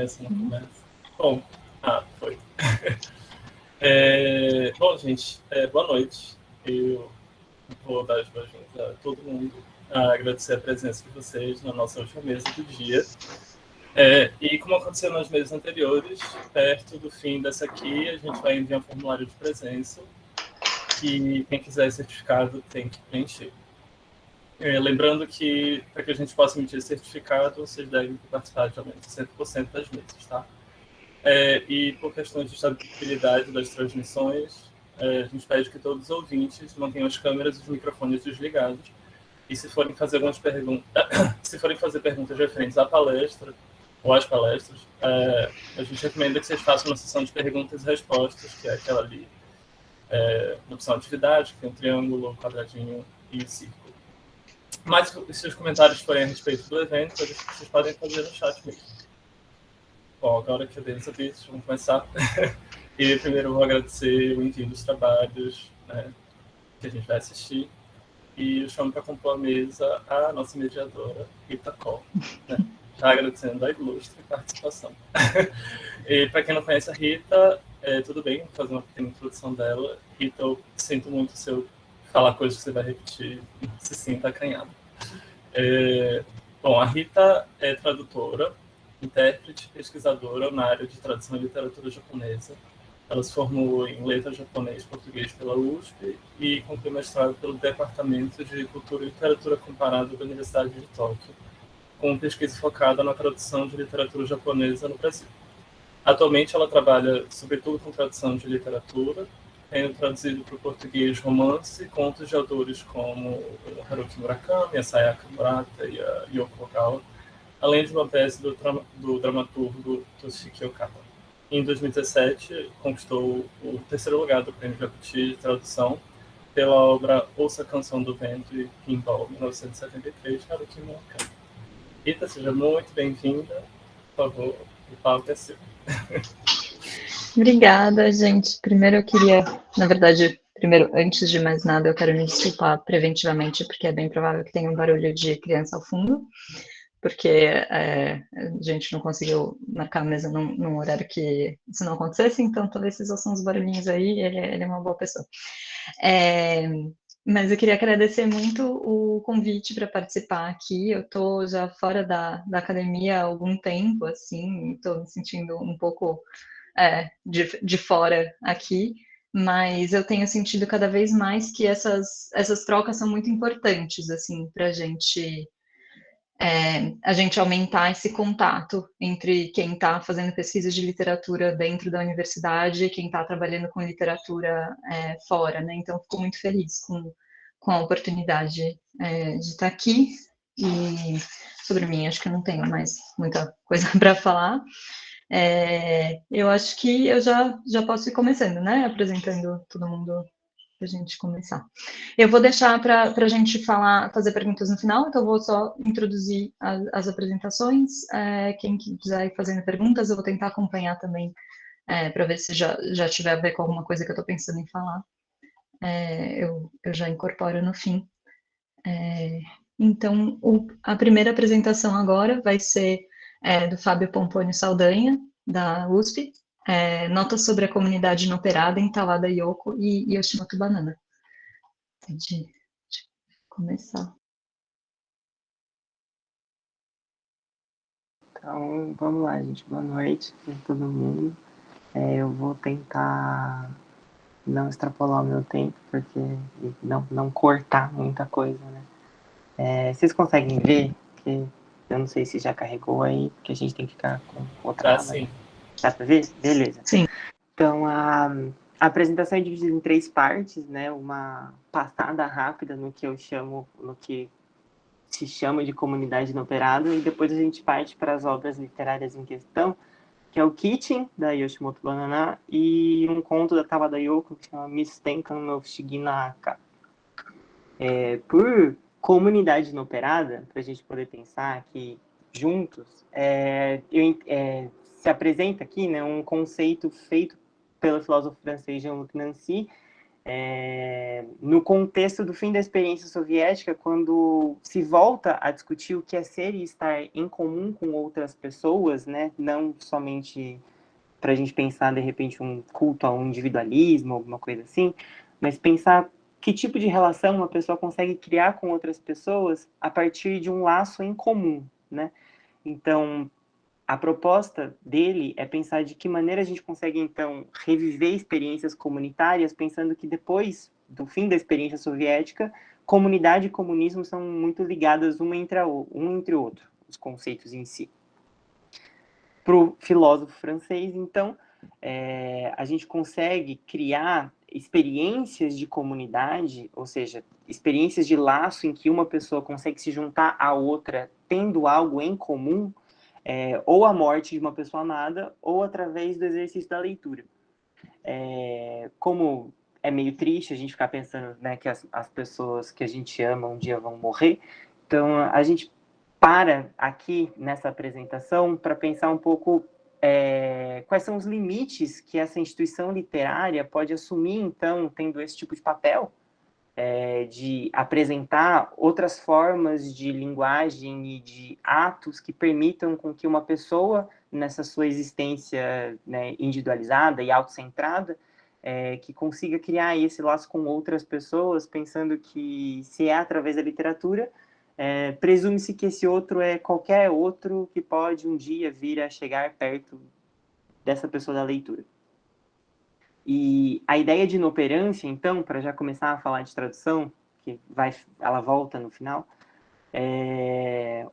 Essa não começa. Bom, foi. Bom, gente, boa noite. Eu vou dar as boas-vindas a todo mundo, agradecer a presença de vocês na nossa última mesa do dia. E como aconteceu nas mesas anteriores, perto do fim dessa aqui, a gente vai enviar um formulário de presença que quem quiser certificado tem que preencher. Lembrando que, para que a gente possa emitir certificado, vocês devem participar de ao menos 60% das mesas, tá? E por questões de estabilidade das transmissões, a gente pede que todos os ouvintes mantenham as câmeras e os microfones desligados. E se forem fazer algumas perguntas, se forem fazer perguntas referentes à palestra ou às palestras, a gente recomenda que vocês façam uma sessão de perguntas e respostas, que é aquela ali, na opção atividade, que tem um triângulo, um quadradinho e um círculo. Mas se os comentários forem a respeito do evento, vocês podem fazer no chat mesmo. Bom, agora que eu dei os avisos, vamos começar. E primeiro eu vou agradecer o envio dos trabalhos, né, que a gente vai assistir. E eu chamo para compor a mesa a nossa mediadora, Rita Cole, né, já agradecendo a ilustre participação. E para quem não conhece a Rita, tudo bem, vou fazer uma pequena introdução dela. Rita, eu sinto muito se eu falar coisas que você vai repetir, se sinta acanhada. Bom, a Rita é tradutora, intérprete, pesquisadora na área de tradução e literatura japonesa. Ela se formou em letras japonês e português pela USP e concluiu mestrado pelo Departamento de Cultura e Literatura Comparada da Universidade de Tóquio, com pesquisa focada na tradução de literatura japonesa no Brasil. Atualmente, ela trabalha sobretudo com tradução de literatura, tendo traduzido para o português romance e contos de autores como o Haruki Murakami, a Sayaka Murata e a Yoko Ogawa, além de uma peça do dramaturgo Toshiki Okada. Em 2017, conquistou o terceiro lugar do Prêmio Jabuti de Tradução pela obra Ouça a Canção do Vento e Pinball, 1973, Haruki Murakami. Rita, seja muito bem-vinda. Por favor, o palco é seu. Obrigada, gente. Primeiro eu queria, na verdade, antes de mais nada, eu quero me desculpar preventivamente, porque é bem provável que tenha um barulho de criança ao fundo, porque a gente não conseguiu marcar a mesa num horário que isso não acontecesse, então talvez vocês ouçam uns barulhinhos aí, ele é uma boa pessoa. Mas eu queria agradecer muito o convite para participar aqui. Eu estou já fora da academia há algum tempo, assim, estou me sentindo um pouco de fora aqui, mas eu tenho sentido cada vez mais que essas trocas são muito importantes, assim, para a gente aumentar esse contato entre quem está fazendo pesquisa de literatura dentro da universidade e quem está trabalhando com literatura fora, né? Então, fico muito feliz com a oportunidade de estar aqui. E sobre mim, acho que eu não tenho mais muita coisa para falar. Eu acho que eu já posso ir começando, né? Apresentando todo mundo para a gente começar. Eu vou deixar para a gente fazer perguntas no final, então eu vou só introduzir as apresentações. Quem quiser ir fazendo perguntas, eu vou tentar acompanhar também, para ver se já tiver a ver com alguma coisa que eu estou pensando em falar. Eu já incorporo no fim. Então, a primeira apresentação agora vai ser do Fábio Pomponio Saldanha, da USP, Notas sobre a comunidade inoperada em Tawada Yoko e Yoshimoto Banana. De começar. Então, vamos lá, gente. Boa noite para todo mundo. Eu vou tentar não extrapolar o meu tempo, porque não cortar muita coisa, né? Vocês conseguem ver? Porque eu não sei se já carregou aí, porque a gente tem que ficar com outra aba. Sim. Dá para ver? Beleza. Sim. Então, a apresentação é dividida em 3 partes, né? Uma passada rápida no que se chama de comunidade inoperada, e depois a gente parte para as obras literárias em questão, que é o Kitchen, da Yoshimoto Banana, e um conto da Tawada Yoko, que chama Mistenkan no Shiginaka. Por comunidade inoperada, para a gente poder pensar aqui juntos, se apresenta aqui, né, um conceito feito pelo filósofo francês Jean-Luc Nancy, no contexto do fim da experiência soviética, quando se volta a discutir o que é ser e estar em comum com outras pessoas, né? Não somente para a gente pensar, de repente, um culto ao individualismo, alguma coisa assim, mas pensar que tipo de relação uma pessoa consegue criar com outras pessoas a partir de um laço em comum, né? Então, a proposta dele é pensar de que maneira a gente consegue, então, reviver experiências comunitárias, pensando que depois do fim da experiência soviética, comunidade e comunismo são muito ligadas um entre o outro, os conceitos em si. Para o filósofo francês, então, a gente consegue criar experiências de comunidade, ou seja, experiências de laço em que uma pessoa consegue se juntar à outra tendo algo em comum, ou a morte de uma pessoa amada, ou através do exercício da leitura. Como é meio triste a gente ficar pensando, né, que as pessoas que a gente ama um dia vão morrer, então a gente para aqui nessa apresentação para pensar um pouco quais são os limites que essa instituição literária pode assumir, então, tendo esse tipo de papel, de apresentar outras formas de linguagem e de atos que permitam com que uma pessoa, nessa sua existência, né, individualizada e autocentrada, que consiga criar esse laço com outras pessoas, pensando que se é através da literatura, presume-se que esse outro é qualquer outro que pode um dia vir a chegar perto dessa pessoa da leitura. E a ideia de inoperância, então, para já começar a falar de tradução, que ela volta no final,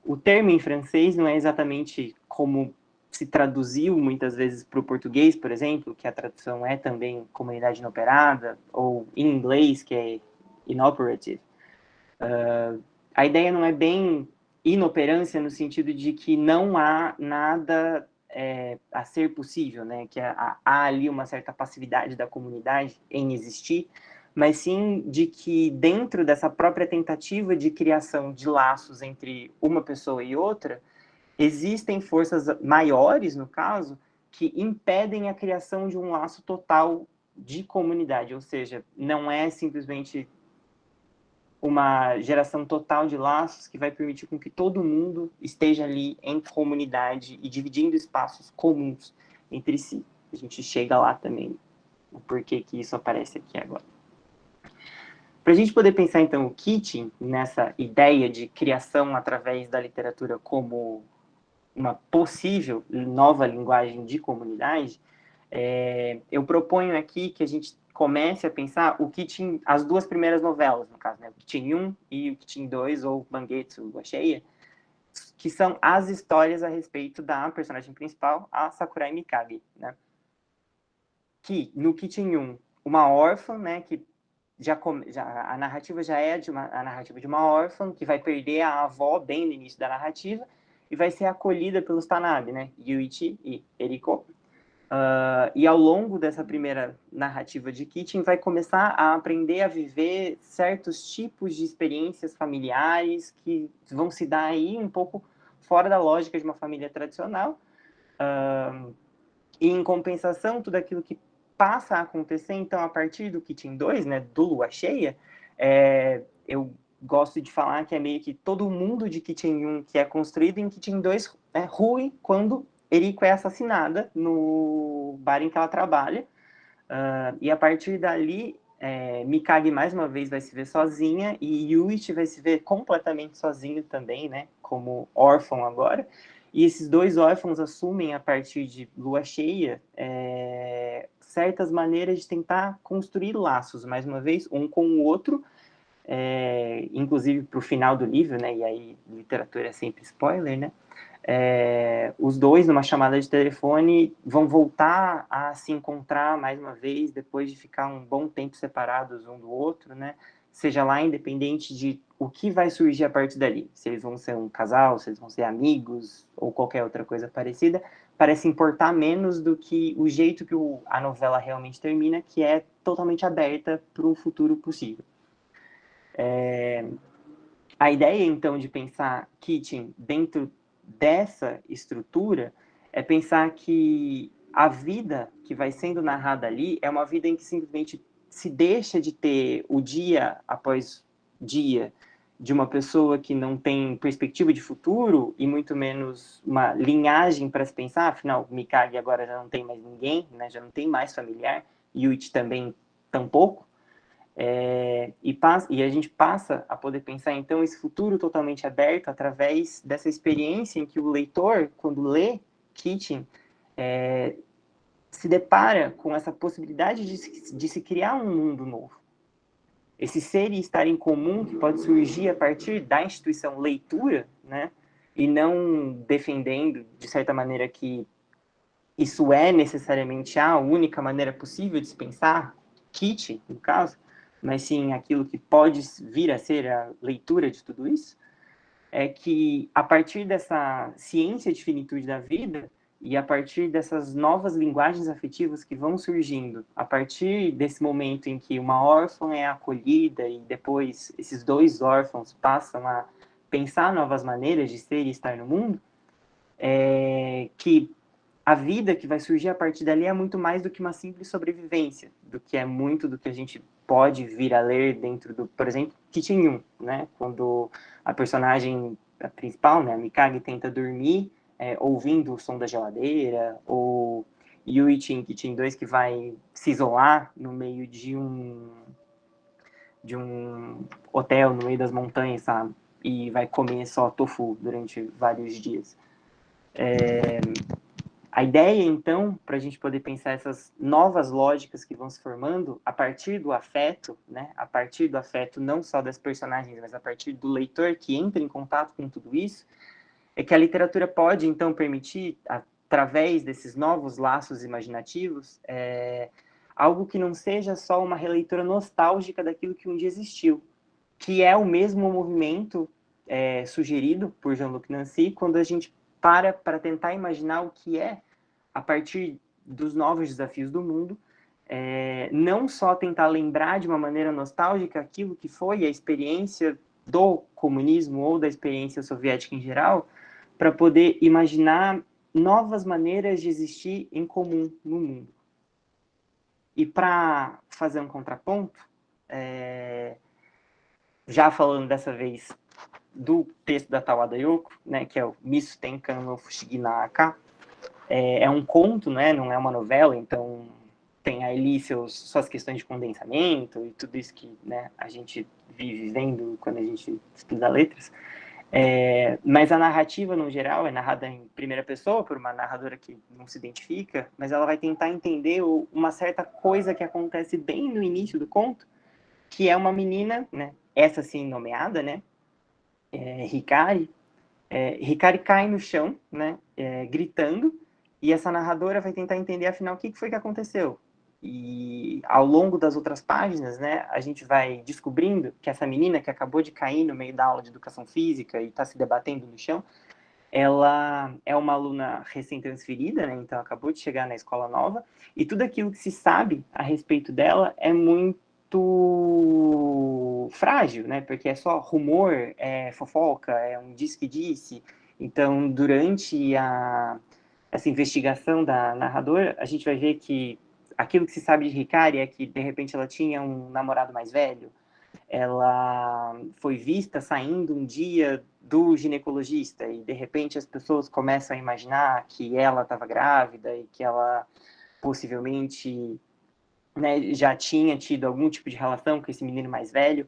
o termo em francês não é exatamente como se traduziu muitas vezes para o português, por exemplo, que a tradução é também comunidade inoperada, ou em inglês, que é inoperative. A ideia não é bem inoperância no sentido de que não há nada a ser possível, né? Que há ali uma certa passividade da comunidade em existir, mas sim de que dentro dessa própria tentativa de criação de laços entre uma pessoa e outra, existem forças maiores, no caso, que impedem a criação de um laço total de comunidade, ou seja, não é simplesmente uma geração total de laços que vai permitir com que todo mundo esteja ali em comunidade e dividindo espaços comuns entre si. A gente chega lá também, o porquê que isso aparece aqui agora. Para a gente poder pensar, então, o Keating nessa ideia de criação através da literatura como uma possível nova linguagem de comunidade, eu proponho aqui que a gente comece a pensar o Keating, as duas primeiras novelas, no caso, né? O Keating 1 e o Keating 2, ou Mangetsu, Lua Cheia, que são as histórias a respeito da personagem principal, a Sakurai Mikage, né? Que, no Keating 1, uma órfã, né, que a narrativa já é a narrativa de uma órfã que vai perder a avó bem no início da narrativa e vai ser acolhida pelos Tanabe, né, Yuichi e Eriko. E ao longo dessa primeira narrativa de Keating, vai começar a aprender a viver certos tipos de experiências familiares que vão se dar aí um pouco fora da lógica de uma família tradicional. E, em compensação, tudo aquilo que passa a acontecer, então, a partir do Keating 2, né, do Lua Cheia, eu gosto de falar que é meio que todo o mundo de Keating 1 que é construído em Keating 2 rui quando Eriko é assassinada no bar em que ela trabalha. E a partir dali, Mikage mais uma vez vai se ver sozinha e Yuichi vai se ver completamente sozinho também, né, como órfão agora. E esses dois órfãos assumem, a partir de Lua Cheia, certas maneiras de tentar construir laços, mais uma vez, um com o outro, inclusive para o final do livro, né, e aí literatura é sempre spoiler, né, os dois, numa chamada de telefone, vão voltar a se encontrar mais uma vez, depois de ficar um bom tempo separados um do outro, né, seja lá independente de o que vai surgir a partir dali, se eles vão ser um casal, se eles vão ser amigos, ou qualquer outra coisa parecida, parece importar menos do que o jeito que a novela realmente termina, que é totalmente aberta para o futuro possível. A ideia, então, de pensar Keating dentro dessa estrutura é pensar que a vida que vai sendo narrada ali é uma vida em que simplesmente se deixa de ter o dia após dia de uma pessoa que não tem perspectiva de futuro e muito menos uma linhagem para se pensar, afinal, Mikage agora já não tem mais ninguém, né? Já não tem mais familiar, Yuichi também tampouco, e a gente passa a poder pensar, então, esse futuro totalmente aberto através dessa experiência em que o leitor, quando lê Kitchen, se depara com essa possibilidade de se criar um mundo novo. Esse ser e estar em comum que pode surgir a partir da instituição leitura, né? E não defendendo, de certa maneira, que isso é necessariamente a única maneira possível de se pensar, Kitchen, no caso, mas sim aquilo que pode vir a ser a leitura de tudo isso, é que a partir dessa ciência de finitude da vida e a partir dessas novas linguagens afetivas que vão surgindo, a partir desse momento em que uma órfã é acolhida e depois esses 2 órfãos passam a pensar novas maneiras de ser e estar no mundo, que a vida que vai surgir a partir dali é muito mais do que uma simples sobrevivência, do que é muito do que a gente pode vir a ler dentro do, por exemplo, Kitchen 1, né? Quando a personagem principal, né, a Mikage, tenta dormir ouvindo o som da geladeira, ou Yuichi em Kitchen 2 que vai se isolar no meio de um hotel no meio das montanhas, sabe? E vai comer só tofu durante vários dias. A ideia, então, para a gente poder pensar essas novas lógicas que vão se formando a partir do afeto, né? A partir do afeto não só das personagens, mas a partir do leitor que entra em contato com tudo isso, é que a literatura pode, então, permitir, através desses novos laços imaginativos, algo que não seja só uma releitura nostálgica daquilo que um dia existiu, que é o mesmo movimento sugerido por Jean-Luc Nancy quando a gente para tentar imaginar o que é, a partir dos novos desafios do mundo, não só tentar lembrar de uma maneira nostálgica aquilo que foi a experiência do comunismo ou da experiência soviética em geral, para poder imaginar novas maneiras de existir em comum no mundo. E para fazer um contraponto, já falando dessa vez do texto da Tawada Yoko, né, que é o Misu Tenkan no Fushigi na Aka, é um conto, né, não é uma novela, então tem ali suas questões de condensamento e tudo isso que, né, a gente vive vendo quando a gente estuda letras. Mas a narrativa, no geral, é narrada em primeira pessoa por uma narradora que não se identifica, mas ela vai tentar entender uma certa coisa que acontece bem no início do conto, que é uma menina, né, essa sim nomeada, né, Hikari. Hikari cai no chão, né, gritando, e essa narradora vai tentar entender, afinal, o que foi que aconteceu. E ao longo das outras páginas, né, a gente vai descobrindo que essa menina que acabou de cair no meio da aula de educação física e está se debatendo no chão, ela é uma aluna recém-transferida, né, então acabou de chegar na escola nova, e tudo aquilo que se sabe a respeito dela é muito frágil, né, porque é só rumor, é fofoca, é um diz-que-disse. Então, durante essa investigação da narradora, a gente vai ver que aquilo que se sabe de Hikari é que, de repente, ela tinha um namorado mais velho, ela foi vista saindo um dia do ginecologista e, de repente, as pessoas começam a imaginar que ela estava grávida e que ela possivelmente, né, já tinha tido algum tipo de relação com esse menino mais velho.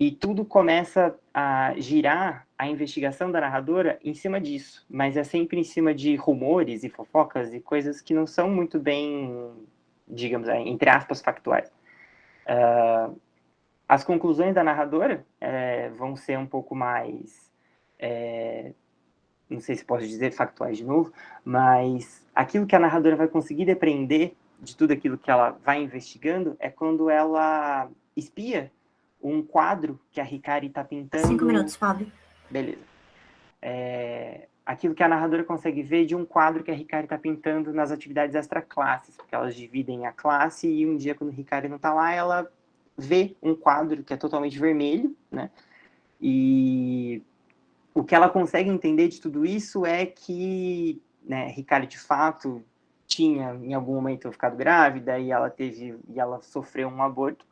E tudo começa a girar a investigação da narradora em cima disso, mas é sempre em cima de rumores e fofocas e coisas que não são muito bem, digamos, entre aspas, factuais. As conclusões da narradora vão ser um pouco mais, não sei se posso dizer factuais de novo, mas aquilo que a narradora vai conseguir depreender de tudo aquilo que ela vai investigando é quando ela espia um quadro que a Hikari está pintando... 5 minutos, Fábio. Beleza. Aquilo que a narradora consegue ver de um quadro que a Hikari está pintando nas atividades extra-classes, porque elas dividem a classe e um dia, quando a Hikari não está lá, ela vê um quadro que é totalmente vermelho, né? E o que ela consegue entender de tudo isso é que, né, Hikari, de fato, tinha em algum momento ficado grávida e ela sofreu um aborto,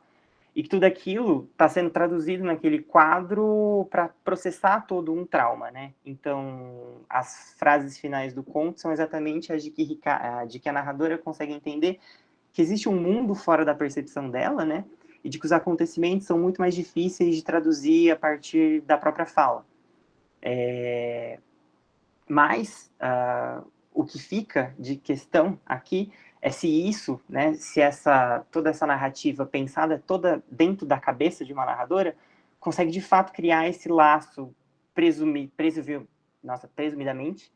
e que tudo aquilo está sendo traduzido naquele quadro para processar todo um trauma, né? Então, as frases finais do conto são exatamente as de que a narradora consegue entender que existe um mundo fora da percepção dela, né? E de que os acontecimentos são muito mais difíceis de traduzir a partir da própria fala. Mas o que fica de questão aqui é se isso, né, se toda essa narrativa pensada toda dentro da cabeça de uma narradora consegue de fato criar esse laço presumidamente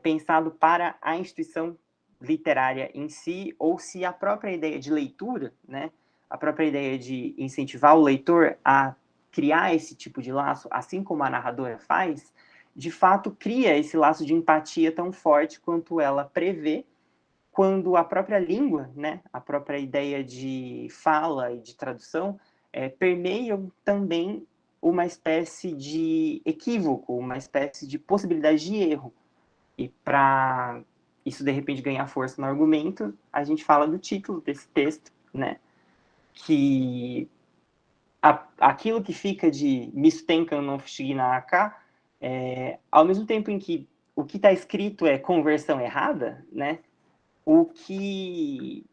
pensado para a instituição literária em si, ou se a própria ideia de leitura, né, a própria ideia de incentivar o leitor a criar esse tipo de laço, assim como a narradora faz, de fato cria esse laço de empatia tão forte quanto ela prevê, quando a própria língua, né, a própria ideia de fala e de tradução permeiam também uma espécie de equívoco, uma espécie de possibilidade de erro. E para isso, de repente, ganhar força no argumento, a gente fala do título desse texto, né, que aquilo que fica de Mistenkan no Fushiginaka, ao mesmo tempo em que o que está escrito é conversão errada, né, o que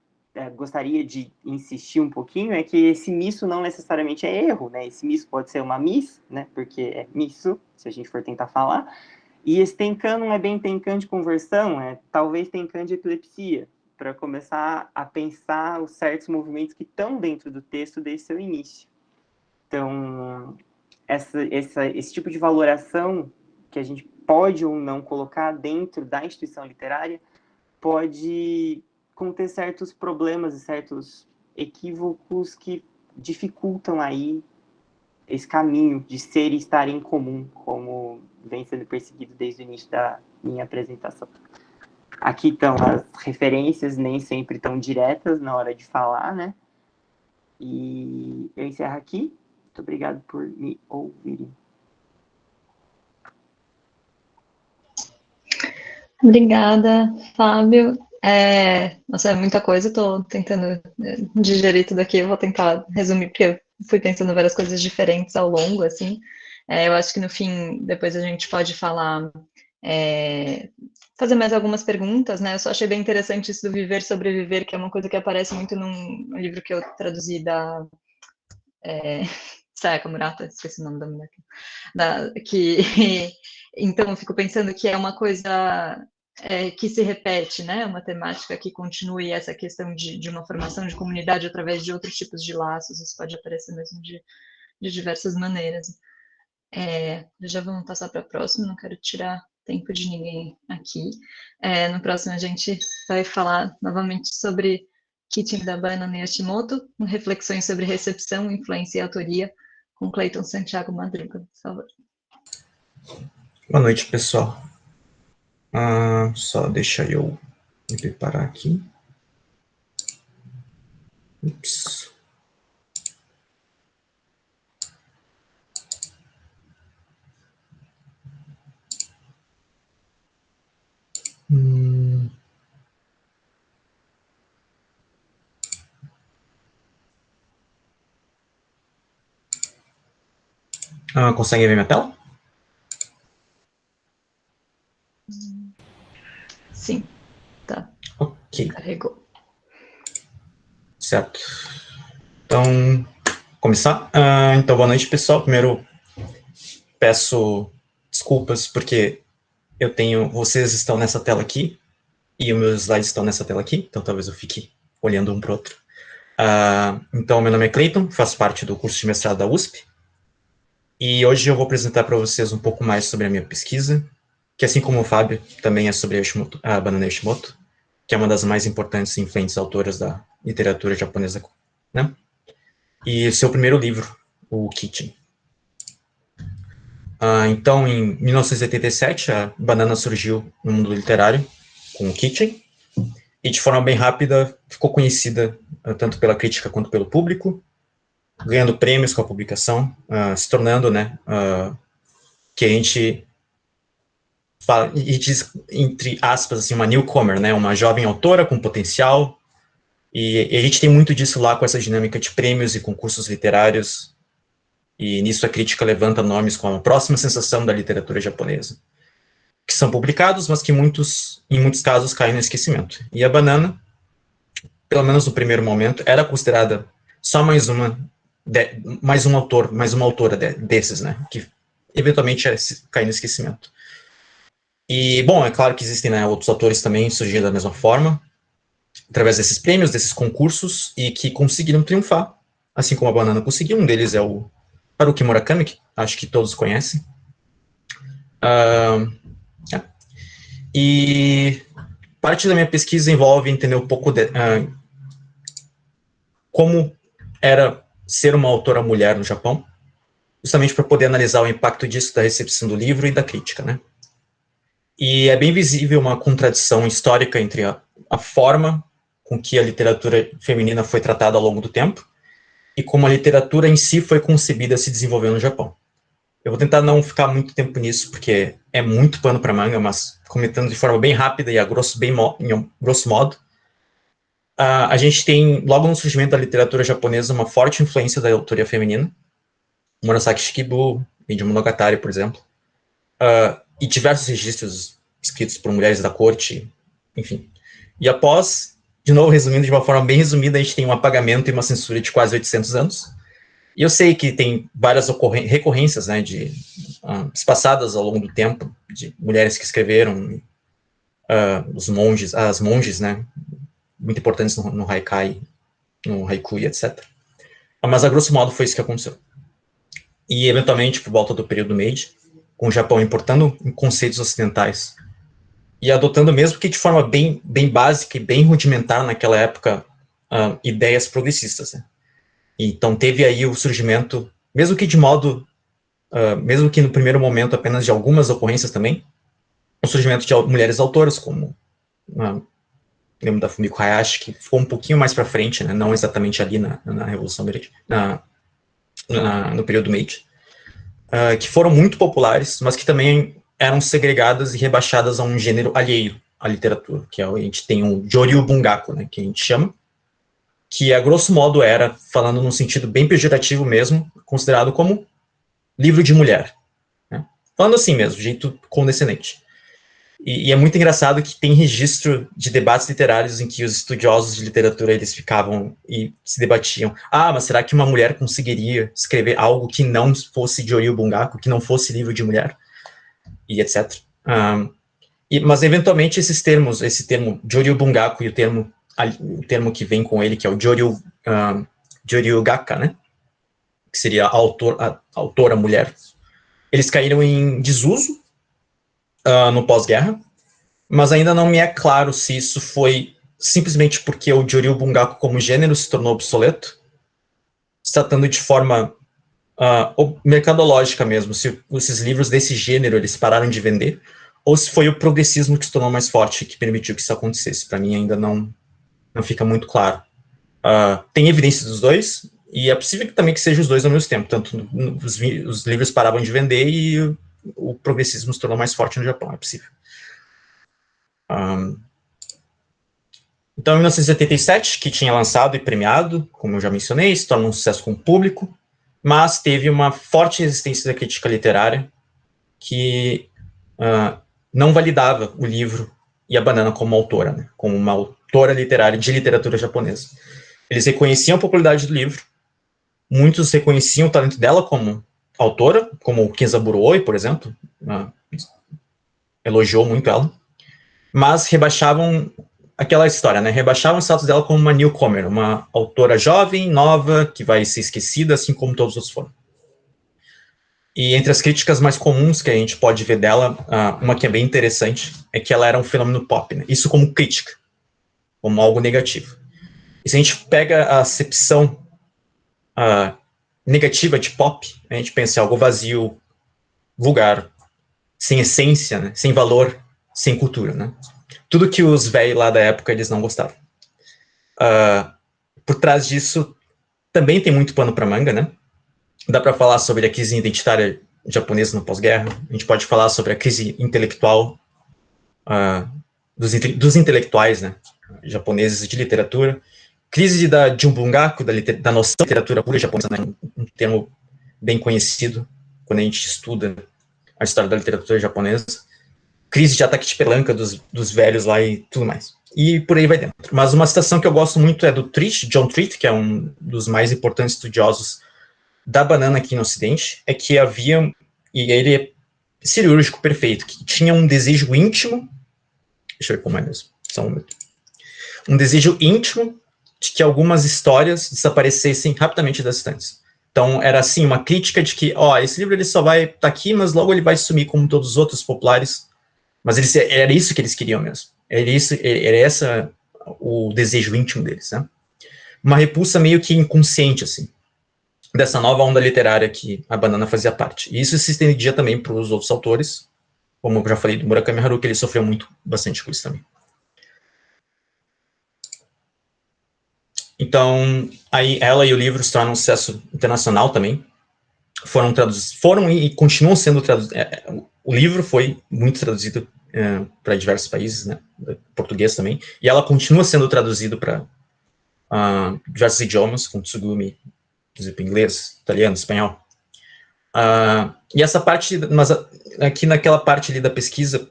gostaria de insistir um pouquinho é que esse misso não necessariamente é erro, né? Esse misso pode ser uma miss, né? Porque é misso, se a gente for tentar falar. E esse tenkan não é bem tenkan de conversão, talvez tenkan de epilepsia, para começar a pensar os certos movimentos que estão dentro do texto desde seu início. Então, esse tipo de valoração que a gente pode ou não colocar dentro da instituição literária pode conter certos problemas e certos equívocos que dificultam aí esse caminho de ser e estar em comum, como vem sendo perseguido desde o início da minha apresentação. Aqui estão as referências, nem sempre tão diretas na hora de falar, né? E eu encerro aqui. Muito obrigado por me ouvirem. Obrigada, Fábio. Nossa, é muita coisa, estou tentando digerir tudo aqui, eu vou tentar resumir, porque eu fui pensando várias coisas diferentes ao longo, assim. Eu acho que no fim, depois a gente pode falar, fazer mais algumas perguntas, né? Eu só achei bem interessante isso do viver, sobreviver, que é uma coisa que aparece muito num livro que eu traduzi da Sayaka Murata, esqueci o nome da mulher então eu fico pensando que é uma coisa que se repete, né? Uma temática que continue essa questão de uma formação de comunidade através de outros tipos de laços, isso pode aparecer mesmo de diversas maneiras. Já vamos passar para a próxima, não quero tirar tempo de ninguém aqui. No próximo a gente vai falar novamente sobre Kitchen da Banana Yoshimoto, reflexões sobre recepção, influência e autoria, com Clayton Santiago Madruga, por favor. Boa noite, pessoal. Só deixa eu me preparar aqui. Ups. Conseguem ver minha tela? Sim, tá. Ok. Carregou. Certo. Então, começar? Então, boa noite, pessoal. Primeiro, peço desculpas porque vocês estão nessa tela aqui e os meus slides estão nessa tela aqui, então talvez eu fique olhando um para o outro. Então, meu nome é Clayton, faço parte do curso de mestrado da USP, e hoje eu vou apresentar para vocês um pouco mais sobre a minha pesquisa, que assim como o Fábio, também é sobre a Banana Yoshimoto, que é uma das mais importantes e influentes autoras da literatura japonesa, né? E seu primeiro livro, o Kitchen. Então, em 1987, a Banana surgiu no mundo literário com o Kitchen, e de forma bem rápida ficou conhecida tanto pela crítica quanto pelo público, ganhando prêmios com a publicação, se tornando, né, que a gente e diz, entre aspas, assim, uma newcomer, né, uma jovem autora com potencial, e a gente tem muito disso lá com essa dinâmica de prêmios e concursos literários, e nisso a crítica levanta nomes como a próxima sensação da literatura japonesa, que são publicados, mas que em muitos casos caem no esquecimento. E a Banana, pelo menos no primeiro momento, era considerada só mais um autor, mais uma autora desses, né, que eventualmente cai no esquecimento. E, bom, é claro que existem, né, outros autores também surgindo da mesma forma, através desses prêmios, desses concursos, e que conseguiram triunfar, assim como a Banana conseguiu. Um deles é o Haruki Murakami, que acho que todos conhecem. E parte da minha pesquisa envolve entender um pouco como era ser uma autora mulher no Japão, justamente para poder analisar o impacto disso da recepção do livro e da crítica, né? E é bem visível uma contradição histórica entre a forma com que a literatura feminina foi tratada ao longo do tempo e como a literatura em si foi concebida a se desenvolver no Japão. Eu vou tentar não ficar muito tempo nisso, porque é muito pano para manga, mas comentando de forma bem rápida e a grosso modo, a gente tem, logo no surgimento da literatura japonesa, uma forte influência da autoria feminina, Murasaki Shikibu, Indi Monogatari, por exemplo, e diversos registros escritos por mulheres da corte, enfim. E após, de novo, resumindo de uma forma bem resumida, a gente tem um apagamento e uma censura de quase 800 anos. E eu sei que tem várias recorrências, né, espaçadas ao longo do tempo, de mulheres que escreveram, as monges, né, muito importantes no haikai, no haiku e etc. Mas, a grosso modo, foi isso que aconteceu. E, eventualmente, por volta do período Meiji, com o Japão importando conceitos ocidentais e adotando, mesmo que de forma bem básica e bem rudimentar naquela época, ideias progressistas, né? Então teve aí o surgimento, mesmo que no primeiro momento apenas de algumas ocorrências também, o surgimento de mulheres autoras, como lembro da Fumiko Hayashi, que ficou um pouquinho mais para frente, né? Não exatamente ali na Revolução Meiji, no período Meiji, que foram muito populares, mas que também eram segregadas e rebaixadas a um gênero alheio à literatura, que a gente tem um Joryu Bungaku, né, que a gente chama, que a grosso modo era, falando num sentido bem pejorativo mesmo, considerado como livro de mulher, né? Falando assim mesmo, jeito condescendente. E é muito engraçado que tem registro de debates literários em que os estudiosos de literatura eles ficavam e se debatiam. Mas será que uma mulher conseguiria escrever algo que não fosse Joryu Bungaku, que não fosse livro de mulher? E etc. Mas eventualmente esse termo Joryu Bungaku e o termo que vem com ele, que é o Joryu Gakka, né? Que seria a autora mulher, eles caíram em desuso no pós-guerra, mas ainda não me é claro se isso foi simplesmente porque o Joryu Bungaku como gênero se tornou obsoleto, se tratando de forma mercadológica mesmo, se esses livros desse gênero eles pararam de vender, ou se foi o progressismo que se tornou mais forte que permitiu que isso acontecesse. Para mim ainda não fica muito claro. Tem evidências dos dois, e é possível também que seja os dois ao mesmo tempo, tanto os livros paravam de vender e o progressismo se tornou mais forte no Japão, é possível. Então, em 1987, que tinha lançado e premiado, como eu já mencionei, se torna um sucesso com o público, mas teve uma forte resistência da crítica literária que não validava o livro e a Banana como autora, né, como uma autora literária de literatura japonesa. Eles reconheciam a popularidade do livro, muitos reconheciam o talento dela como autora, como o Kenzaburo Oi, por exemplo, elogiou muito ela, mas rebaixavam aquela história, né? Rebaixavam o status dela como uma newcomer, uma autora jovem, nova, que vai ser esquecida, assim como todos os outros foram. E entre as críticas mais comuns que a gente pode ver dela, uma que é bem interessante, é que ela era um fenômeno pop, né? Isso como crítica, como algo negativo. E se a gente pega a acepção negativa de pop, a gente pensa em algo vazio, vulgar, sem essência, né? Sem valor, sem cultura, né? Tudo que os velhos lá da época eles não gostavam. Por trás disso também tem muito pano para manga, né? Dá para falar sobre a crise identitária japonesa no pós-guerra. A gente pode falar sobre a crise intelectual dos intelectuais, né, japoneses de literatura. Crise de um bungaku, da noção de literatura pura japonesa, né, um termo bem conhecido quando a gente estuda a história da literatura japonesa. Crise de ataque de pelanca dos velhos lá e tudo mais. E por aí vai dentro. Mas uma citação que eu gosto muito é do Treat, John Treat, que é um dos mais importantes estudiosos da banana aqui no Ocidente, é que havia, e ele é cirúrgico perfeito, que tinha um desejo íntimo, deixa eu ver como é mesmo, só um minuto, um desejo íntimo de que algumas histórias desaparecessem rapidamente das estantes. Então, era assim, uma crítica de que, esse livro ele só vai estar aqui, mas logo ele vai sumir como todos os outros populares. Mas era isso que eles queriam mesmo. Era esse o desejo íntimo deles, né? Uma repulsa meio que inconsciente, assim, dessa nova onda literária que a banana fazia parte. E isso se estendia também para os outros autores, como eu já falei do Murakami Haruki, ele sofreu bastante com isso também. Então, aí ela e o livro se tornam um sucesso internacional também. Foram e continuam sendo traduzidos. O livro foi muito traduzido para diversos países, né? Português também. E ela continua sendo traduzido para diversos idiomas, como Tsugumi, por exemplo, inglês, italiano, espanhol. E essa parte, mas aqui naquela parte ali da pesquisa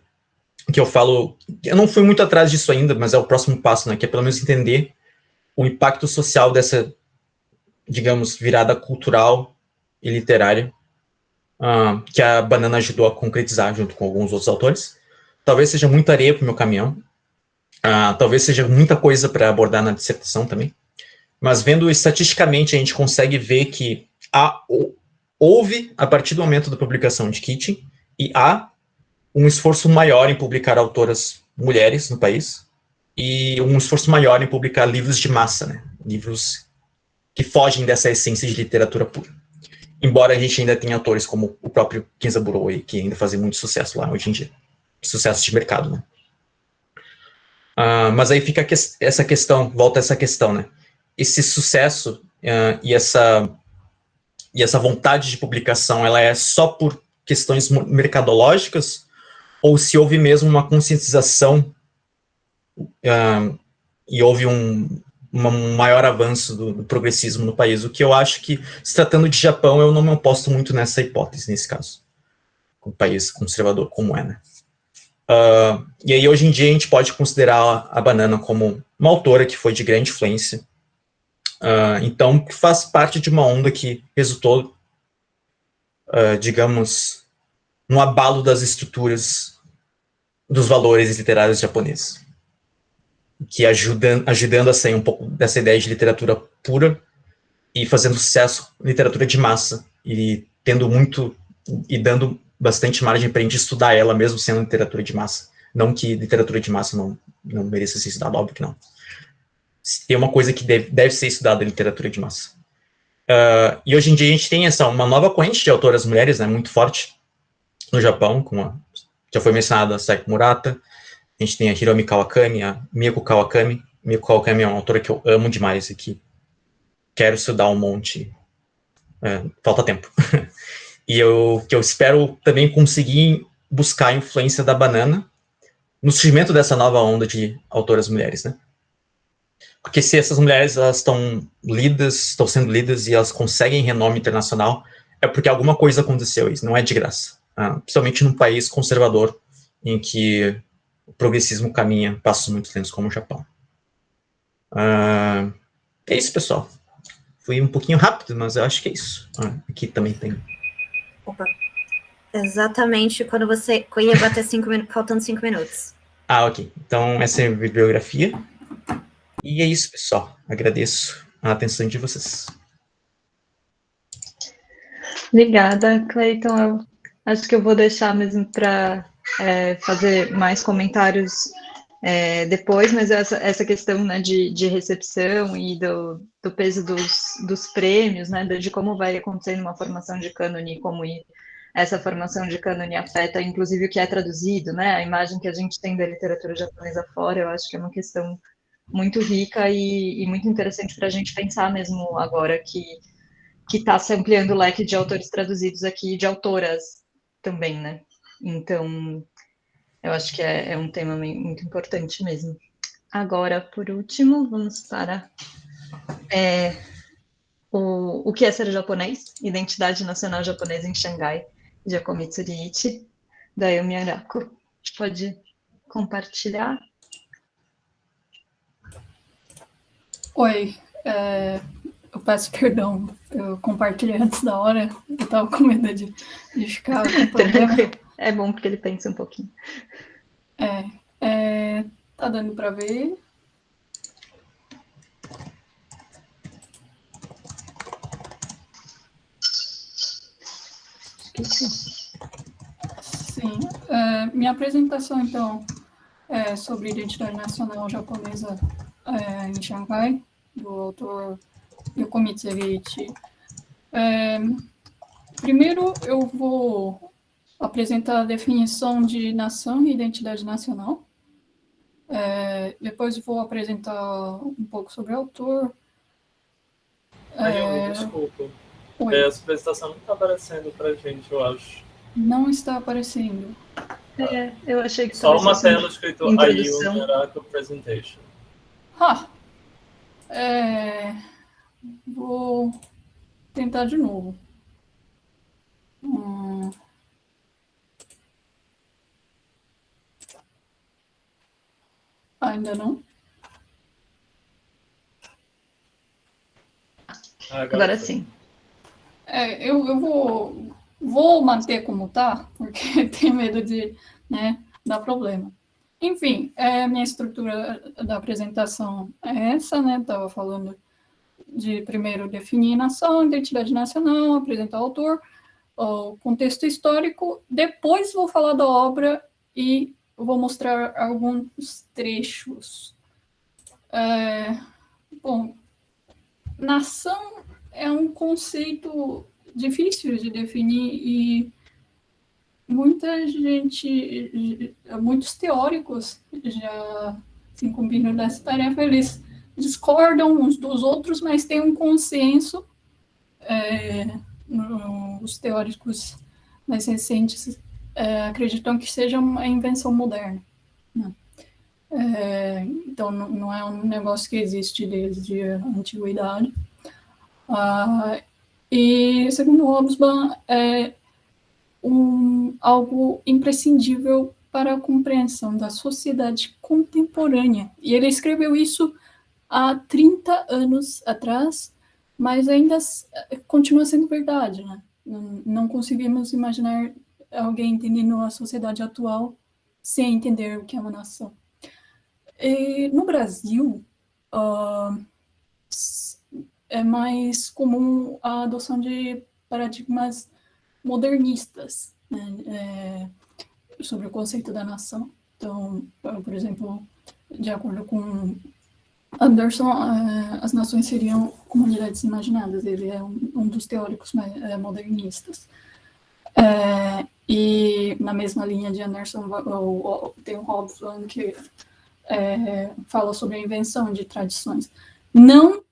que eu falo, eu não fui muito atrás disso ainda, mas é o próximo passo, né? Que é pelo menos entender o impacto social dessa, digamos, virada cultural e literária que a banana ajudou a concretizar junto com alguns outros autores. Talvez seja muita areia para o meu caminhão, talvez seja muita coisa para abordar na dissertação também, mas vendo estatisticamente a gente consegue ver que houve, a partir do momento da publicação de Kitty, e há um esforço maior em publicar autoras mulheres no país, e um esforço maior em publicar livros de massa, né? Livros que fogem dessa essência de literatura pura. Embora a gente ainda tenha autores como o próprio Kenzaburo, que ainda fazem muito sucesso lá hoje em dia. Sucesso de mercado, né? Mas aí fica essa questão, volta essa questão, né? Esse sucesso e essa vontade de publicação, ela é só por questões mercadológicas, ou se houve mesmo uma conscientização e houve um maior avanço do progressismo no país, o que eu acho que, se tratando de Japão, eu não me oposto muito nessa hipótese, nesse caso. Um país conservador como é, né? E aí, hoje em dia, a gente pode considerar a banana como uma autora que foi de grande influência. Então, faz parte de uma onda que resultou, digamos, no abalo das estruturas dos valores literários japoneses, que ajudando a sair um pouco dessa ideia de literatura pura e fazendo sucesso em literatura de massa, e dando bastante margem para a gente estudar ela, mesmo sendo literatura de massa. Não que literatura de massa não mereça ser estudada, óbvio que não. Tem uma coisa que deve ser estudada em literatura de massa. E hoje em dia a gente tem uma nova corrente de autoras mulheres, né, muito forte no Japão, já foi mencionada a Saiko Murata, a gente tem a Hiromi Kawakami, a Mieko Kawakami. Mieko Kawakami é uma autora que eu amo demais e que quero estudar um monte. Falta tempo. E que eu espero também conseguir buscar a influência da banana no surgimento dessa nova onda de autoras mulheres, né? Porque se essas mulheres estão sendo lidas e elas conseguem renome internacional, é porque alguma coisa aconteceu, isso não é de graça. Principalmente num país conservador em que o progressismo caminha passos muito lentos como o Japão. É isso, pessoal. Fui um pouquinho rápido, mas eu acho que é isso. Aqui também tem. Opa. Exatamente quando você ia bater 5 minutos, faltando 5 minutos. Ok. Então, essa é a bibliografia. E é isso, pessoal. Agradeço a atenção de vocês. Obrigada, Cleiton. Eu acho que eu vou deixar mesmo para fazer mais comentários depois, mas essa questão, né, de recepção e do peso dos prêmios, né, de como vai acontecendo uma formação de cânone, como essa formação de cânone afeta, inclusive, o que é traduzido, né, a imagem que a gente tem da literatura japonesa fora, eu acho que é uma questão muito rica e muito interessante para a gente pensar mesmo agora que que está se ampliando o leque de autores traduzidos aqui, e de autoras também, né? Então, eu acho que é um tema muito importante mesmo. Agora, por último, vamos para o que é ser japonês, Identidade Nacional Japonesa em Xangai, de Akomitsu Riichi, da Yumi Arako. A gente pode compartilhar? Oi, eu peço perdão, eu compartilhei antes da hora, eu estava com medo de ficar com problema. É bom porque ele pensa um pouquinho. Tá dando para ver? Sim. Minha apresentação, então, é sobre identidade nacional japonesa em Xangai, do autor Yokomitsu Riichi. Primeiro, eu vou apresentar a definição de nação e identidade nacional. Depois vou apresentar um pouco sobre o autor. Desculpa. Oi. Essa apresentação não está aparecendo para a gente, eu acho. Não está aparecendo. Eu achei que só uma tela escrito introdução. Ayumi Arako Presentation. Vou tentar de novo. Ainda não? Agora sim. Eu vou manter como tá, porque tenho medo de dar problema. Enfim, minha estrutura da apresentação é essa, né? Estava falando de primeiro definir nação, identidade nacional, apresentar o autor, o contexto histórico, depois vou falar da obra e vou mostrar alguns trechos. Bom, nação é um conceito difícil de definir e muitos teóricos já se incumbiram dessa tarefa, eles discordam uns dos outros, mas tem um consenso. Os teóricos mais recentes acreditam que seja uma invenção moderna. Né? Então, não é um negócio que existe desde a antiguidade. E, segundo Hobsbawm, é algo imprescindível para a compreensão da sociedade contemporânea. E ele escreveu isso há 30 anos atrás, mas ainda continua sendo verdade, né? Não conseguimos imaginar alguém entendendo a sociedade atual sem entender o que é uma nação. E no Brasil, é mais comum a adoção de paradigmas modernistas, né, sobre o conceito da nação. Então, por exemplo, de acordo com Anderson, as nações seriam comunidades imaginadas. Ele é um dos teóricos modernistas. E na mesma linha de Anderson, tem o Hobsbawm que fala sobre a invenção de tradições. Não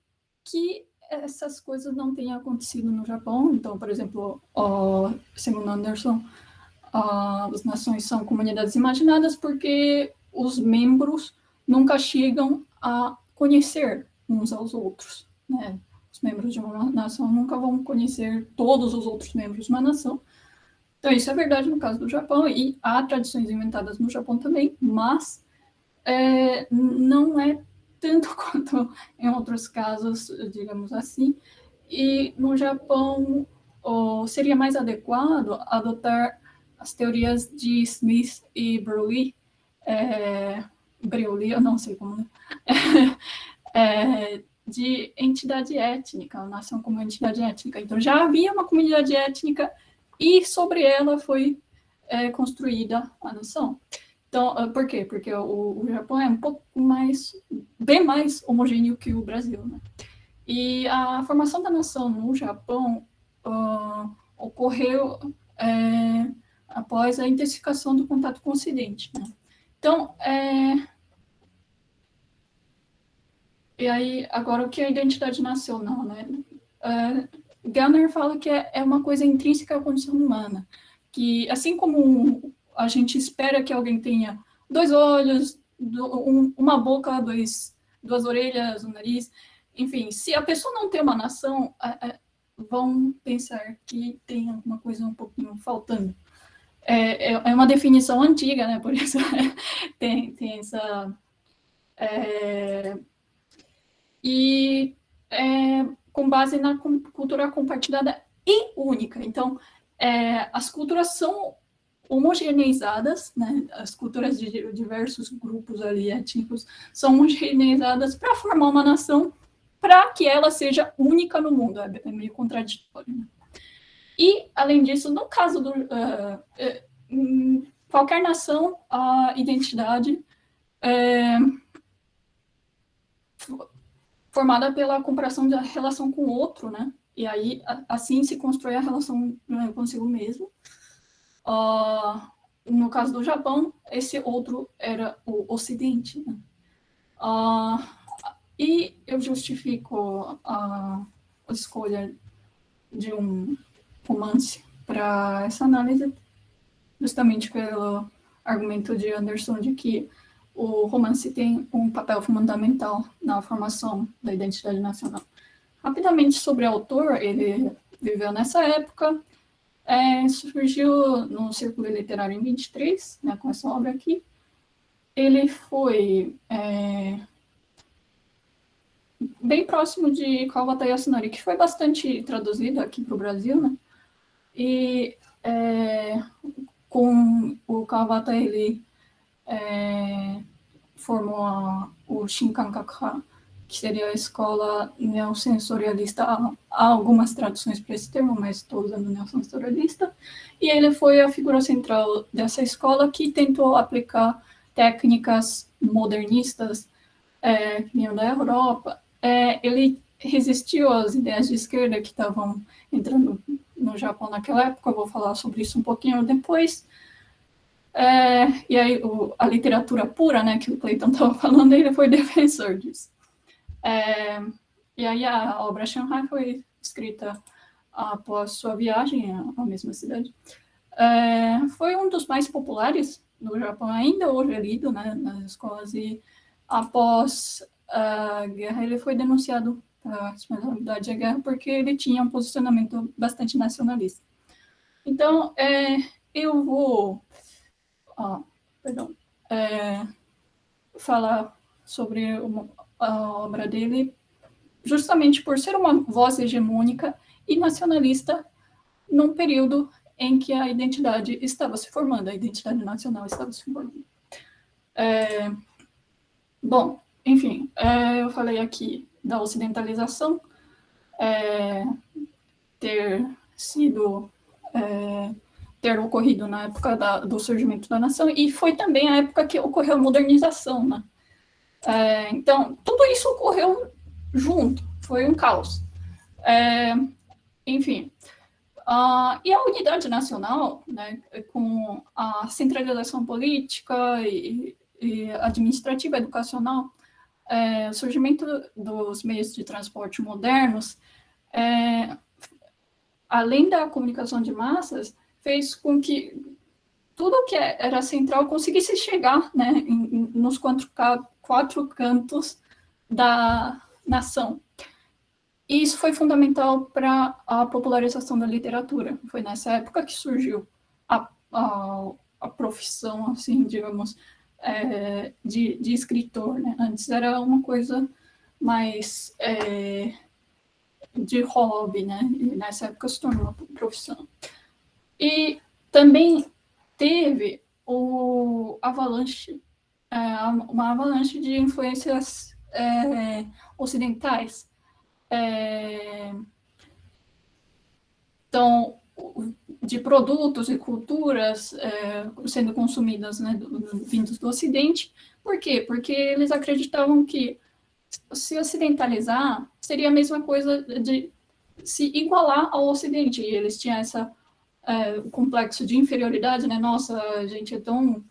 que essas coisas não tenham acontecido no Japão. Então, por exemplo, segundo Anderson, as nações são comunidades imaginadas porque os membros nunca chegam a conhecer uns aos outros, né? Os membros de uma nação nunca vão conhecer todos os outros membros de uma nação. Então, isso é verdade no caso do Japão, e há tradições inventadas no Japão também, mas não é tanto quanto em outros casos, digamos assim. E no Japão seria mais adequado adotar as teorias de Smith e Breuil, eu não sei como, de entidade étnica, a nação como entidade étnica. Então, já havia uma comunidade étnica e sobre ela foi construída a nação. Então, por quê? Porque o Japão é um pouco bem mais homogêneo que o Brasil, né? E a formação da nação no Japão ocorreu após a intensificação do contato com o Ocidente, né? Então, e aí, agora, o que é a identidade nacional, né? Gellner fala que é uma coisa intrínseca à condição humana, que assim como a gente espera que alguém tenha 2 olhos, uma boca, duas orelhas, um nariz, enfim, se a pessoa não tem uma nação, vão pensar que tem alguma coisa um pouquinho faltando. É uma definição antiga, né? Por isso tem essa... com base na cultura compartilhada e única. Então, as culturas são homogeneizadas, né? As culturas de diversos grupos ali étnicos são homogeneizadas para formar uma nação, para que ela seja única no mundo. É meio contraditório, né? E, além disso, no caso do... em qualquer nação, a identidade formada pela comparação da relação com o outro, né? E aí, assim se constrói a relação consigo mesmo. No caso do Japão, esse outro era o Ocidente, né? E eu justifico a escolha de um romance para essa análise justamente pelo argumento de Anderson de que o romance tem um papel fundamental na formação da identidade nacional. Rapidamente sobre o autor, ele viveu nessa época, surgiu no Círculo Literário em 23, né, com essa obra aqui. Ele foi bem próximo de Kawabata Yasunori, que foi bastante traduzido aqui para o Brasil, né? E com o Kawabata, ele formou o Shinkankaku, que seria a escola neosensorialista. Há algumas traduções para esse termo, mas estou usando neosensorialista. E ele foi a figura central dessa escola que tentou aplicar técnicas modernistas que vinham da Europa. Ele resistiu às ideias de esquerda que estavam entrando no Japão naquela época. Eu vou falar sobre isso um pouquinho depois. E aí a literatura pura, né, que o Clayton estava falando, ele foi defensor disso. E aí a obra Shanghai foi escrita após sua viagem à mesma cidade. Foi um dos mais populares no Japão, ainda hoje é lido, né, nas escolas, e após a guerra ele foi denunciado pela responsabilidade da guerra porque ele tinha um posicionamento bastante nacionalista. Então, eu vou falar sobre a obra dele justamente por ser uma voz hegemônica e nacionalista num período em que a identidade estava se formando, a identidade nacional estava se formando. Bom, enfim, eu falei aqui da ocidentalização ter ocorrido na época do surgimento da nação, e foi também a época que ocorreu a modernização, né? Então, tudo isso ocorreu junto, foi um caos. Enfim, e a unidade nacional, né, com a centralização política e administrativa, educacional, o surgimento dos meios de transporte modernos, além da comunicação de massas, fez com que tudo que era central conseguisse chegar, né, nos quatro cantos da nação. E isso foi fundamental para a popularização da literatura. Foi nessa época que surgiu a profissão, assim, digamos, de escritor, né? Antes era uma coisa mais de hobby, né? E nessa época se tornou uma profissão. E também teve uma avalanche de influências ocidentais. Então, de produtos e culturas sendo consumidas, né, vindos do Ocidente. Por quê? Porque eles acreditavam que se ocidentalizar seria a mesma coisa de se igualar ao Ocidente. E eles tinham essa complexo de inferioridade, né? Nossa, a gente é tão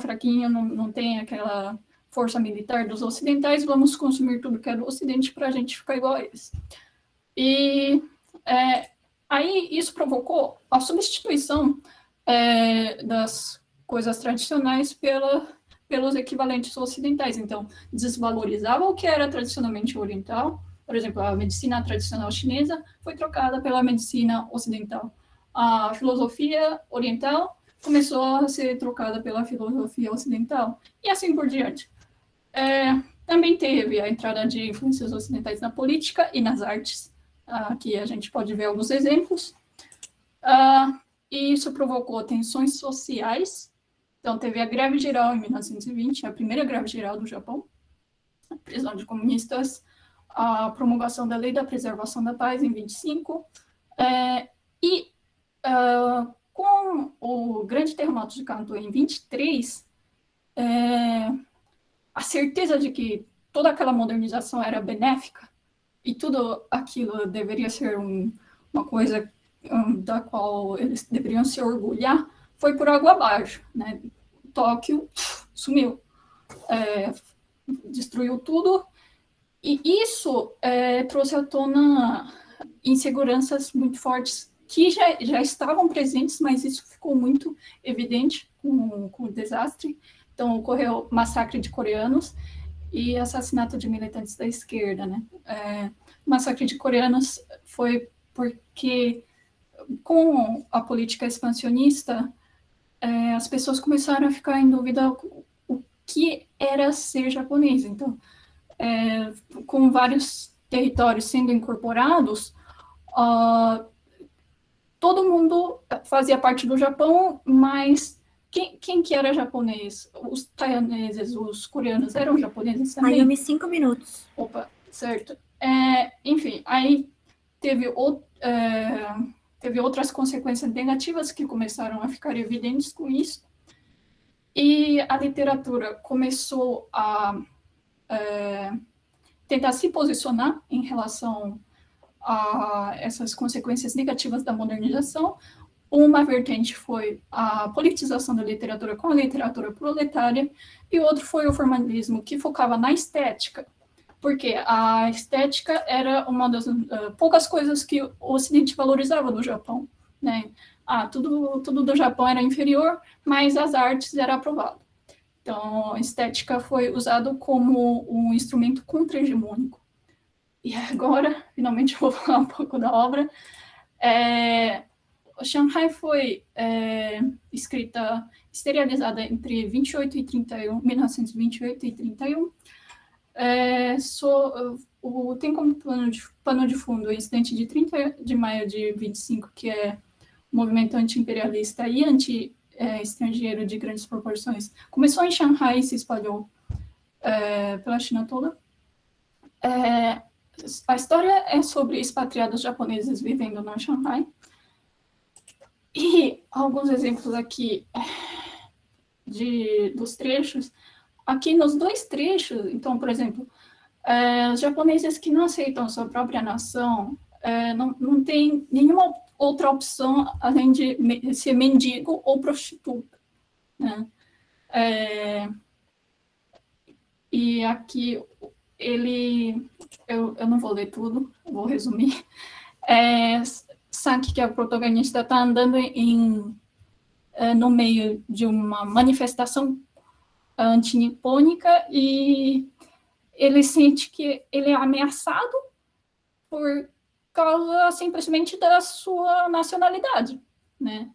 fraquinho, não tem aquela força militar dos ocidentais, vamos consumir tudo que é do Ocidente para a gente ficar igual a eles. E aí isso provocou a substituição das coisas tradicionais pelos equivalentes ocidentais. Então, desvalorizava o que era tradicionalmente oriental. Por exemplo, a medicina tradicional chinesa foi trocada pela medicina ocidental. A filosofia oriental começou a ser trocada pela filosofia ocidental, e assim por diante. Também teve a entrada de influências ocidentais na política e nas artes. Aqui a gente pode ver alguns exemplos. E isso provocou tensões sociais. Então, teve a greve geral em 1920, a primeira greve geral do Japão, a prisão de comunistas, a promulgação da Lei da Preservação da Paz em 25, com o grande terremoto de Kanto em 23, a certeza de que toda aquela modernização era benéfica e tudo aquilo deveria ser uma coisa da qual eles deveriam se orgulhar, foi por água abaixo, né? Tóquio sumiu, destruiu tudo, e isso trouxe à tona inseguranças muito fortes que já estavam presentes, mas isso ficou muito evidente com o desastre. Então, ocorreu massacre de coreanos e assassinato de militantes da esquerda, né? Massacre de coreanos foi porque, com a política expansionista, as pessoas começaram a ficar em dúvida o que era ser japonês. Então, com vários territórios sendo incorporados, todo mundo fazia parte do Japão, mas quem que era japonês? Os taiwaneses, os coreanos eram japoneses também? Ayumi, 5 minutos. Opa, certo. Enfim, aí teve outras consequências negativas que começaram a ficar evidentes com isso, e a literatura começou a tentar se posicionar em relação a essas consequências negativas da modernização. Uma vertente foi a politização da literatura com a literatura proletária, e outro foi o formalismo, que focava na estética, porque a estética era uma das poucas coisas que o Ocidente valorizava do Japão, né? Tudo do Japão era inferior, mas as artes era aprovado. Então, a estética foi usado como um instrumento contra-hegemônico. E agora, finalmente, eu vou falar um pouco da obra. Shanghai foi serializada entre 28 e 31, 1928 e 31. Tem como pano de fundo o incidente de 30 de maio de 25, que é um movimento anti-imperialista e anti-estrangeiro de grandes proporções. Começou em Shanghai e se espalhou pela China toda. A história é sobre expatriados japoneses vivendo na Shanghai. E alguns exemplos aqui dos trechos. Aqui nos dois trechos, então, por exemplo, os japoneses que não aceitam sua própria nação não tem nenhuma outra opção além de ser mendigo ou prostituta, né? E aqui eu não vou ler tudo, vou resumir. Saki, que é o protagonista, está andando no meio de uma manifestação antinipônica e ele sente que ele é ameaçado por causa simplesmente da sua nacionalidade, né?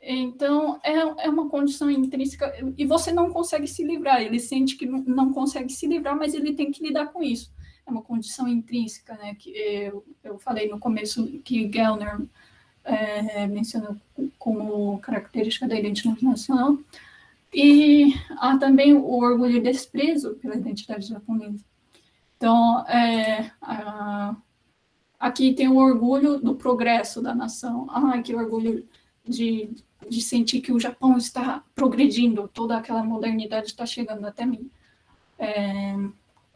Então, é uma condição intrínseca e você não consegue se livrar. Ele sente que não consegue se livrar, mas ele tem que lidar com isso. É uma condição intrínseca, né? Que eu falei no começo que Gellner menciona como característica da identidade nacional. E há também o orgulho e desprezo pela identidade japonesa. Então, aqui tem o orgulho do progresso da nação. Que orgulho de sentir que o Japão está progredindo, toda aquela modernidade está chegando até mim.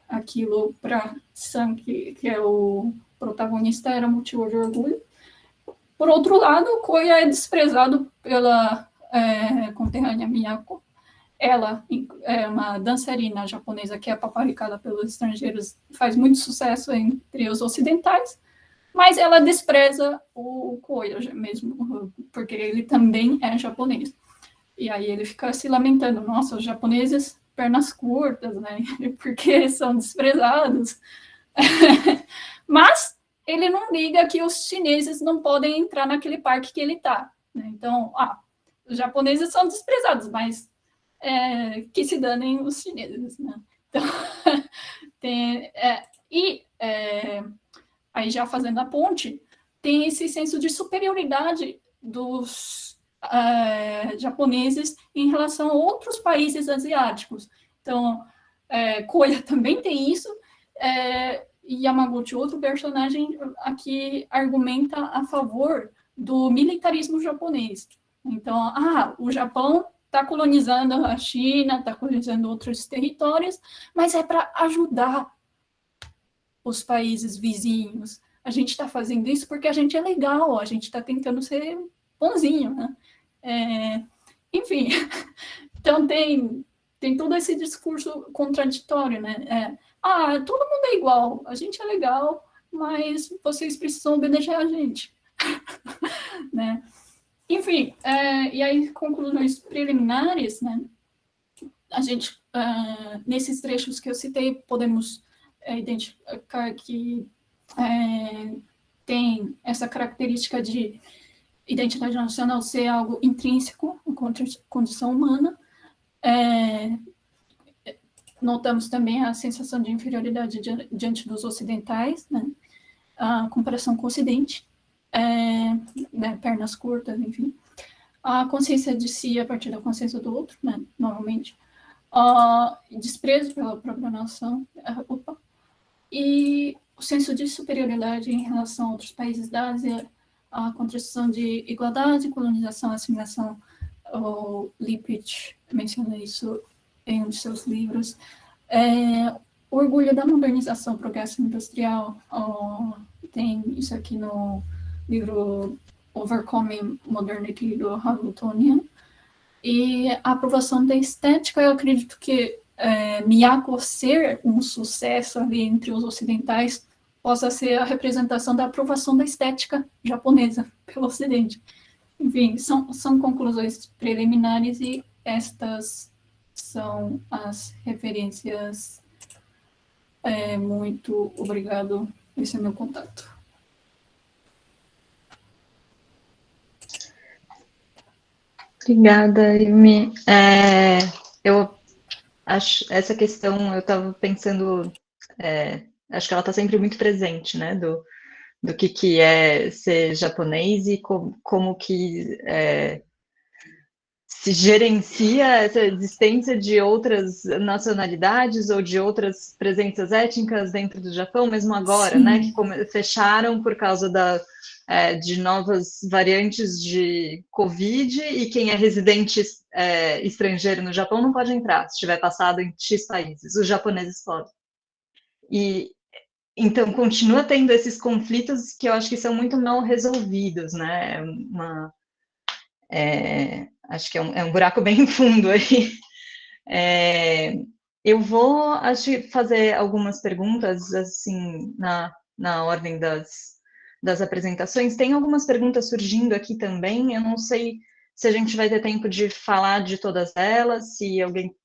Aquilo para Sam, que é o protagonista, era motivo de orgulho. Por outro lado, Koya é desprezado pela conterrânea Miyako. Ela é uma dançarina japonesa que é paparicada pelos estrangeiros, faz muito sucesso entre os ocidentais, Mas ela despreza o Koya mesmo, porque ele também é japonês. E aí ele fica se lamentando, nossa, os japoneses, pernas curtas, né? Porque são desprezados. Mas ele não liga que os chineses não podem entrar naquele parque que ele está. Né? Então, os japoneses são desprezados, mas que se danem os chineses. Né? Então, aí já fazendo a ponte, tem esse senso de superioridade dos japoneses em relação a outros países asiáticos. Então, Koya também tem isso, e Yamaguchi, outro personagem aqui, argumenta a favor do militarismo japonês. Então, o Japão está colonizando a China, está colonizando outros territórios, mas é para ajudar os países vizinhos. A gente está fazendo isso porque a gente é legal, a gente está tentando ser bonzinho, né? Enfim, então tem todo esse discurso contraditório, né? Todo mundo é igual, a gente é legal, mas vocês precisam obedecer a gente. Né? Enfim, e aí, conclusões preliminares, né? A gente, nesses trechos que eu citei, podemos identificar que tem essa característica de identidade nacional ser algo intrínseco à condição humana. Notamos também a sensação de inferioridade diante dos ocidentais, né? A comparação com o Ocidente, né? Pernas curtas, enfim. A consciência de si a partir da consciência do outro, né? Normalmente. Desprezo pela própria nação, e o senso de superioridade em relação a outros países da Ásia, a construção de igualdade, colonização, assimilação. O Lippisch menciona isso em um de seus livros. O orgulho da modernização, progresso industrial, tem isso aqui no livro Overcoming Modernity, do Hamiltonian. E a aprovação da estética, eu acredito que Miyako ser um sucesso ali entre os ocidentais possa ser a representação da aprovação da estética japonesa pelo Ocidente. Enfim, são conclusões preliminares e estas são as referências. Muito obrigado. Esse é meu contato. Obrigada, Yumi. Eu acho essa questão, eu estava pensando, acho que ela está sempre muito presente, né, do que é ser japonês e como que se gerencia essa existência de outras nacionalidades ou de outras presenças étnicas dentro do Japão, mesmo agora, Sim. né, que fecharam por causa de novas variantes de Covid, e quem é residente estrangeiro no Japão não pode entrar, se tiver passado em X países, os japoneses podem. E então continua tendo esses conflitos que eu acho que são muito mal resolvidos, né? Acho que é um buraco bem fundo aí. Eu vou, fazer algumas perguntas, assim, na ordem das apresentações. Tem algumas perguntas surgindo aqui também, eu não sei se a gente vai ter tempo de falar de todas elas, se alguém...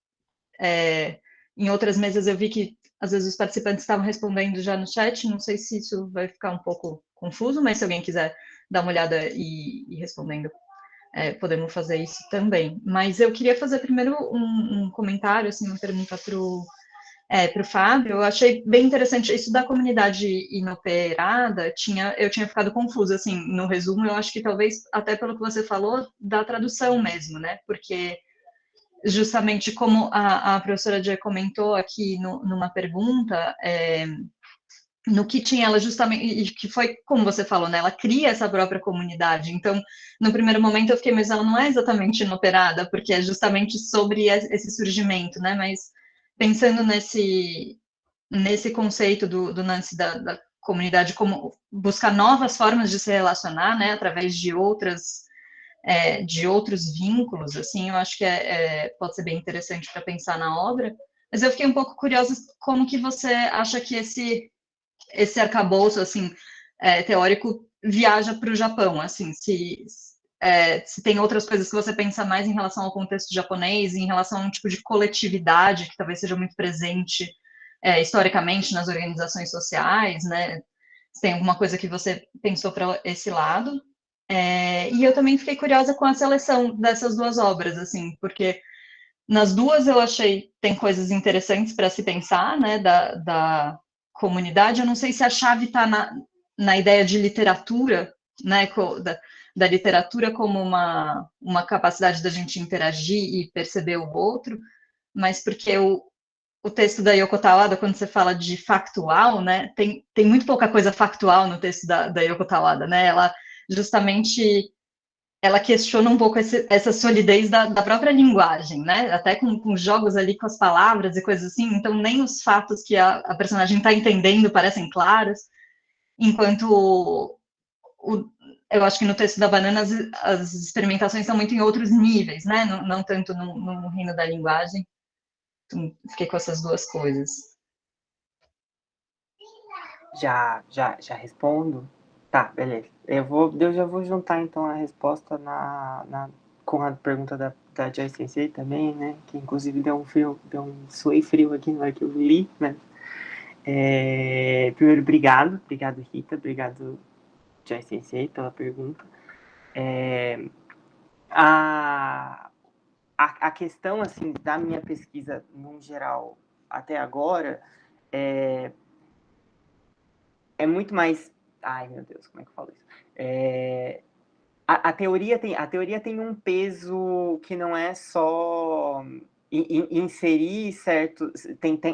em outras mesas eu vi que, às vezes, os participantes estavam respondendo já no chat, não sei se isso vai ficar um pouco confuso, mas se alguém quiser dar uma olhada e respondendo, podemos fazer isso também. Mas eu queria fazer primeiro um comentário, assim, uma pergunta para o Fábio. Eu achei bem interessante isso da comunidade inoperada. Eu tinha ficado confusa, assim, no resumo. Eu acho que talvez, até pelo que você falou, da tradução mesmo, né? Porque justamente como a professora Jé comentou aqui numa pergunta, no Kitin, ela justamente, e que foi como você falou, né, ela cria essa própria comunidade. Então, no primeiro momento eu fiquei, mas ela não é exatamente inoperada, porque é justamente sobre esse surgimento, né, mas pensando nesse conceito do Nancy da comunidade, como buscar novas formas de se relacionar, né, através de outros vínculos, assim, eu acho que pode ser bem interessante para pensar na obra. Mas eu fiquei um pouco curiosa como que você acha que esse arcabouço, assim, teórico viaja para o Japão, assim, se tem outras coisas que você pensa mais em relação ao contexto japonês, em relação a um tipo de coletividade que talvez seja muito presente historicamente nas organizações sociais, né? Se tem alguma coisa que você pensou para esse lado. E eu também fiquei curiosa com a seleção dessas duas obras, assim, porque nas duas eu achei tem coisas interessantes para se pensar, né, da comunidade. Eu não sei se a chave está na ideia de literatura, né, da literatura como uma capacidade da gente interagir e perceber o outro, mas porque o texto da Yoko Tawada, quando você fala de factual, né, tem muito pouca coisa factual no texto da Yoko Tawada, né, ela justamente ela questiona um pouco essa solidez da própria linguagem, né? Até com jogos ali com as palavras e coisas assim, então nem os fatos que a personagem está entendendo parecem claros, enquanto eu acho que no texto da Banana as experimentações são muito em outros níveis, né? Não tanto no reino da linguagem. Então, fiquei com essas duas coisas. Já respondo? Tá, beleza. Eu já vou juntar, então, a resposta com a pergunta da Joyce Sensei também, né? Que, inclusive, deu um suei frio aqui na hora que eu li, né? Primeiro, obrigado, Rita, obrigado, Joyce Sensei, pela pergunta. A questão, assim, da minha pesquisa, no geral, até agora, é muito mais... Ai, meu Deus, como é que eu falo isso? A teoria tem um peso que não é só inserir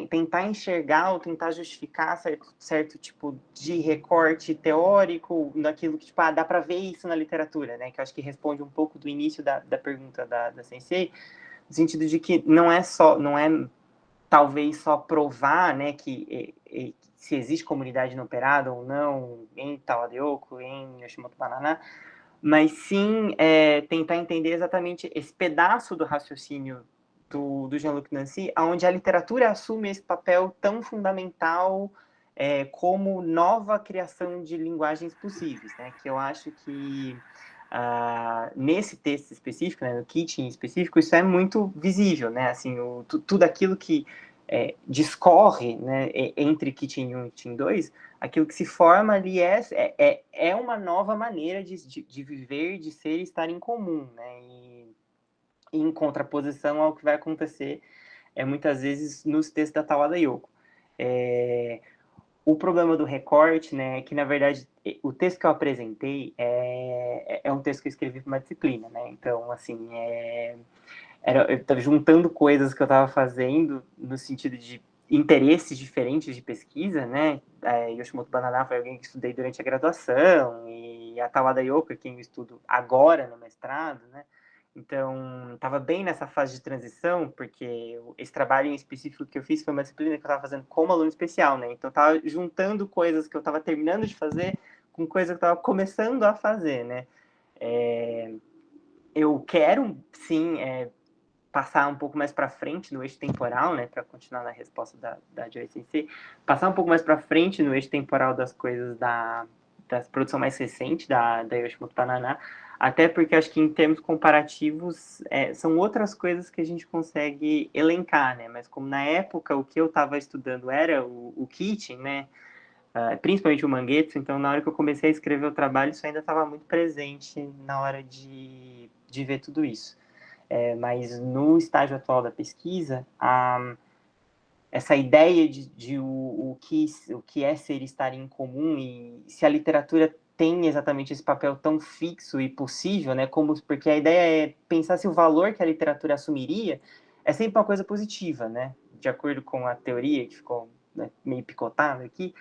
tentar enxergar ou tentar justificar certo tipo de recorte teórico naquilo que, tipo, dá para ver isso na literatura, né? Que eu acho que responde um pouco do início da pergunta da Sensei, no sentido de que não é talvez só provar, né, que se existe comunidade não operada ou não em Tawada Yoko, em Yoshimoto Banana, mas sim tentar entender exatamente esse pedaço do raciocínio do Jean-Luc Nancy, onde a literatura assume esse papel tão fundamental como nova criação de linguagens possíveis, né? Que eu acho que nesse texto específico, né, no Keating específico, isso é muito visível, né? Assim, tudo aquilo que discorre, né, entre Keating 1 e Keating 2, aquilo que se forma ali é uma nova maneira de viver, de ser e estar em comum, né? E em contraposição ao que vai acontecer muitas vezes nos textos da Tawada Yoko. O problema do recorte, né, é que, na verdade, o texto que eu apresentei é um texto que eu escrevi para uma disciplina, né? Então, assim, eu estava juntando coisas que eu estava fazendo no sentido de interesses diferentes de pesquisa, né? Yoshimoto Banana foi alguém que estudei durante a graduação, e a Tawada Yoko, quem eu estudo agora no mestrado, né? Então, estava bem nessa fase de transição, porque esse trabalho em específico que eu fiz foi uma disciplina que eu estava fazendo como aluno especial, né? Então, eu estava juntando coisas que eu estava terminando de fazer com coisas que eu estava começando a fazer, né? Eu quero, sim, passar um pouco mais para frente no eixo temporal, né, para continuar na resposta da Joyce Sensei, passar um pouco mais para frente no eixo temporal das coisas da produção mais recente da Yoshimoto Banana, até porque acho que em termos comparativos são outras coisas que a gente consegue elencar, né, mas como na época o que eu estava estudando era o Keating, né, principalmente o Mangetsu, então na hora que eu comecei a escrever o trabalho isso ainda estava muito presente na hora de ver tudo isso. Mas no estágio atual da pesquisa, essa ideia de o que é ser e estar em comum, e se a literatura tem exatamente esse papel tão fixo e possível, né, porque a ideia é pensar se o valor que a literatura assumiria é sempre uma coisa positiva, né, de acordo com a teoria que ficou, né, meio picotada aqui.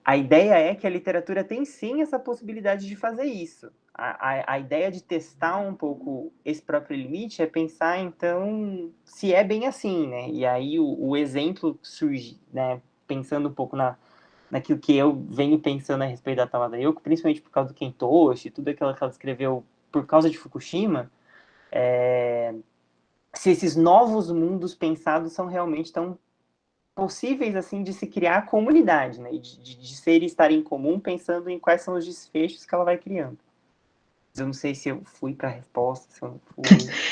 A ideia é que a literatura tem sim essa possibilidade de fazer isso. A ideia de testar um pouco esse próprio limite é pensar, então, se é bem assim, né? E aí o exemplo surge, né? Pensando um pouco naquilo que eu venho pensando a respeito da Tawada Yoko, principalmente por causa do Kentoshi, tudo aquilo que ela escreveu por causa de Fukushima, se esses novos mundos pensados são realmente tão possíveis, assim, de se criar a comunidade, né? E de ser e estar em comum, pensando em quais são os desfechos que ela vai criando. Eu não sei se eu fui para a resposta, se eu não fui,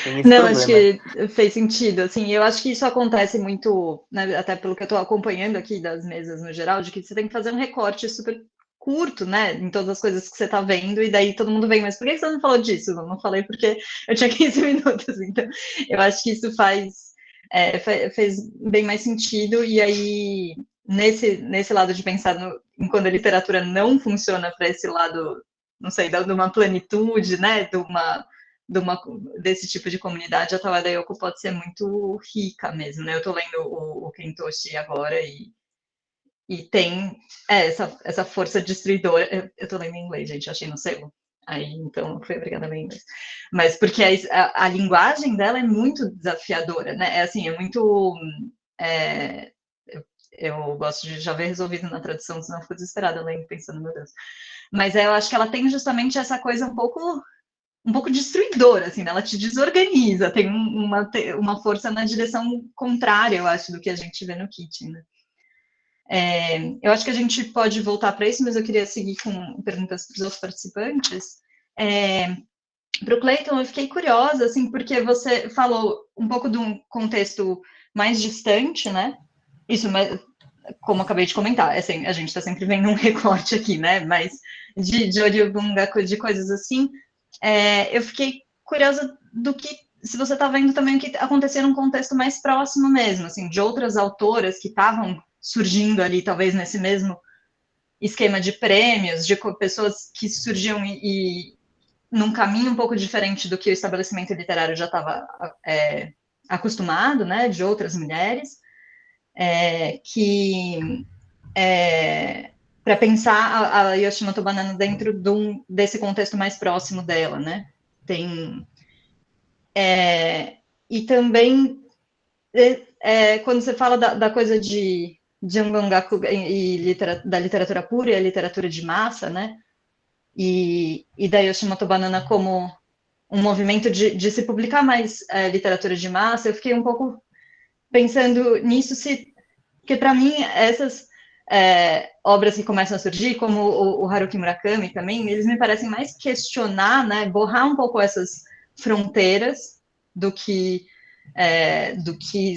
tem esse Não, problema. acho que fez sentido, assim, eu acho que isso acontece muito, né, até pelo que eu estou acompanhando aqui das mesas no geral, de que você tem que fazer um recorte super curto, né, em todas as coisas que você está vendo, e daí todo mundo vem, mas por que você não falou disso? Eu não falei porque eu tinha 15 minutos, então eu acho que isso fez bem mais sentido, e aí, nesse lado de pensar em quando a literatura não funciona para esse lado, não sei, de uma plenitude, né, desse tipo de comunidade, a Tawada Yoko pode ser muito rica mesmo, né? Eu estou lendo o Kentoshi agora e tem essa força destruidora. Eu estou lendo em inglês, gente, achei no sebo. Aí, então, fui obrigada a ler em inglês. Mas porque a linguagem dela é muito desafiadora, né? É assim, é muito... eu gosto de já ver resolvido na tradução, senão eu fico desesperada lendo, pensando, meu Deus. Mas eu acho que ela tem justamente essa coisa um pouco destruidora, assim, né? Ela te desorganiza, tem uma força na direção contrária, eu acho, do que a gente vê no Kitchen, né? Eu acho que a gente pode voltar para isso, mas eu queria seguir com perguntas para os outros participantes. Para o Clayton, eu fiquei curiosa, assim, porque você falou um pouco de um contexto mais distante, né? Isso, como eu acabei de comentar, assim, a gente está sempre vendo um recorte aqui, né? Mas de Oriyobungaku, de coisas assim, eu fiquei curiosa do que, se você está vendo também o que acontecia num contexto mais próximo mesmo, assim, de outras autoras que estavam surgindo ali, talvez nesse mesmo esquema de prêmios, de pessoas que surgiam e num caminho um pouco diferente do que o estabelecimento literário já estava acostumado, né, de outras mulheres, para pensar a Yoshimoto Banana dentro desse contexto mais próximo dela, né? E também, quando você fala da coisa de Angongaku e da literatura pura e a literatura de massa, né? E da Yoshimoto Banana como um movimento de se publicar mais literatura de massa, eu fiquei um pouco pensando nisso, porque para mim essas obras que começam a surgir, como o Haruki Murakami também, eles me parecem mais questionar, né, borrar um pouco essas fronteiras do que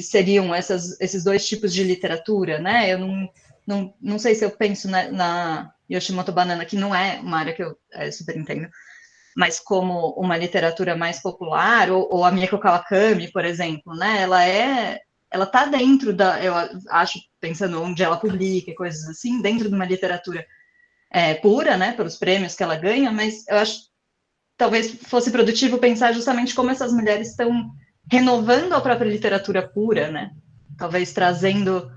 seriam esses dois tipos de literatura, né? Eu não sei se eu penso na Yoshimoto Banana, que não é uma área que eu super entendo, mas como uma literatura mais popular, ou a Mieko Kawakami, por exemplo, né? Ela está dentro eu acho, pensando onde ela publica e coisas assim, dentro de uma literatura pura, né, pelos prêmios que ela ganha, mas eu acho que talvez fosse produtivo pensar justamente como essas mulheres estão renovando a própria literatura pura, né, talvez trazendo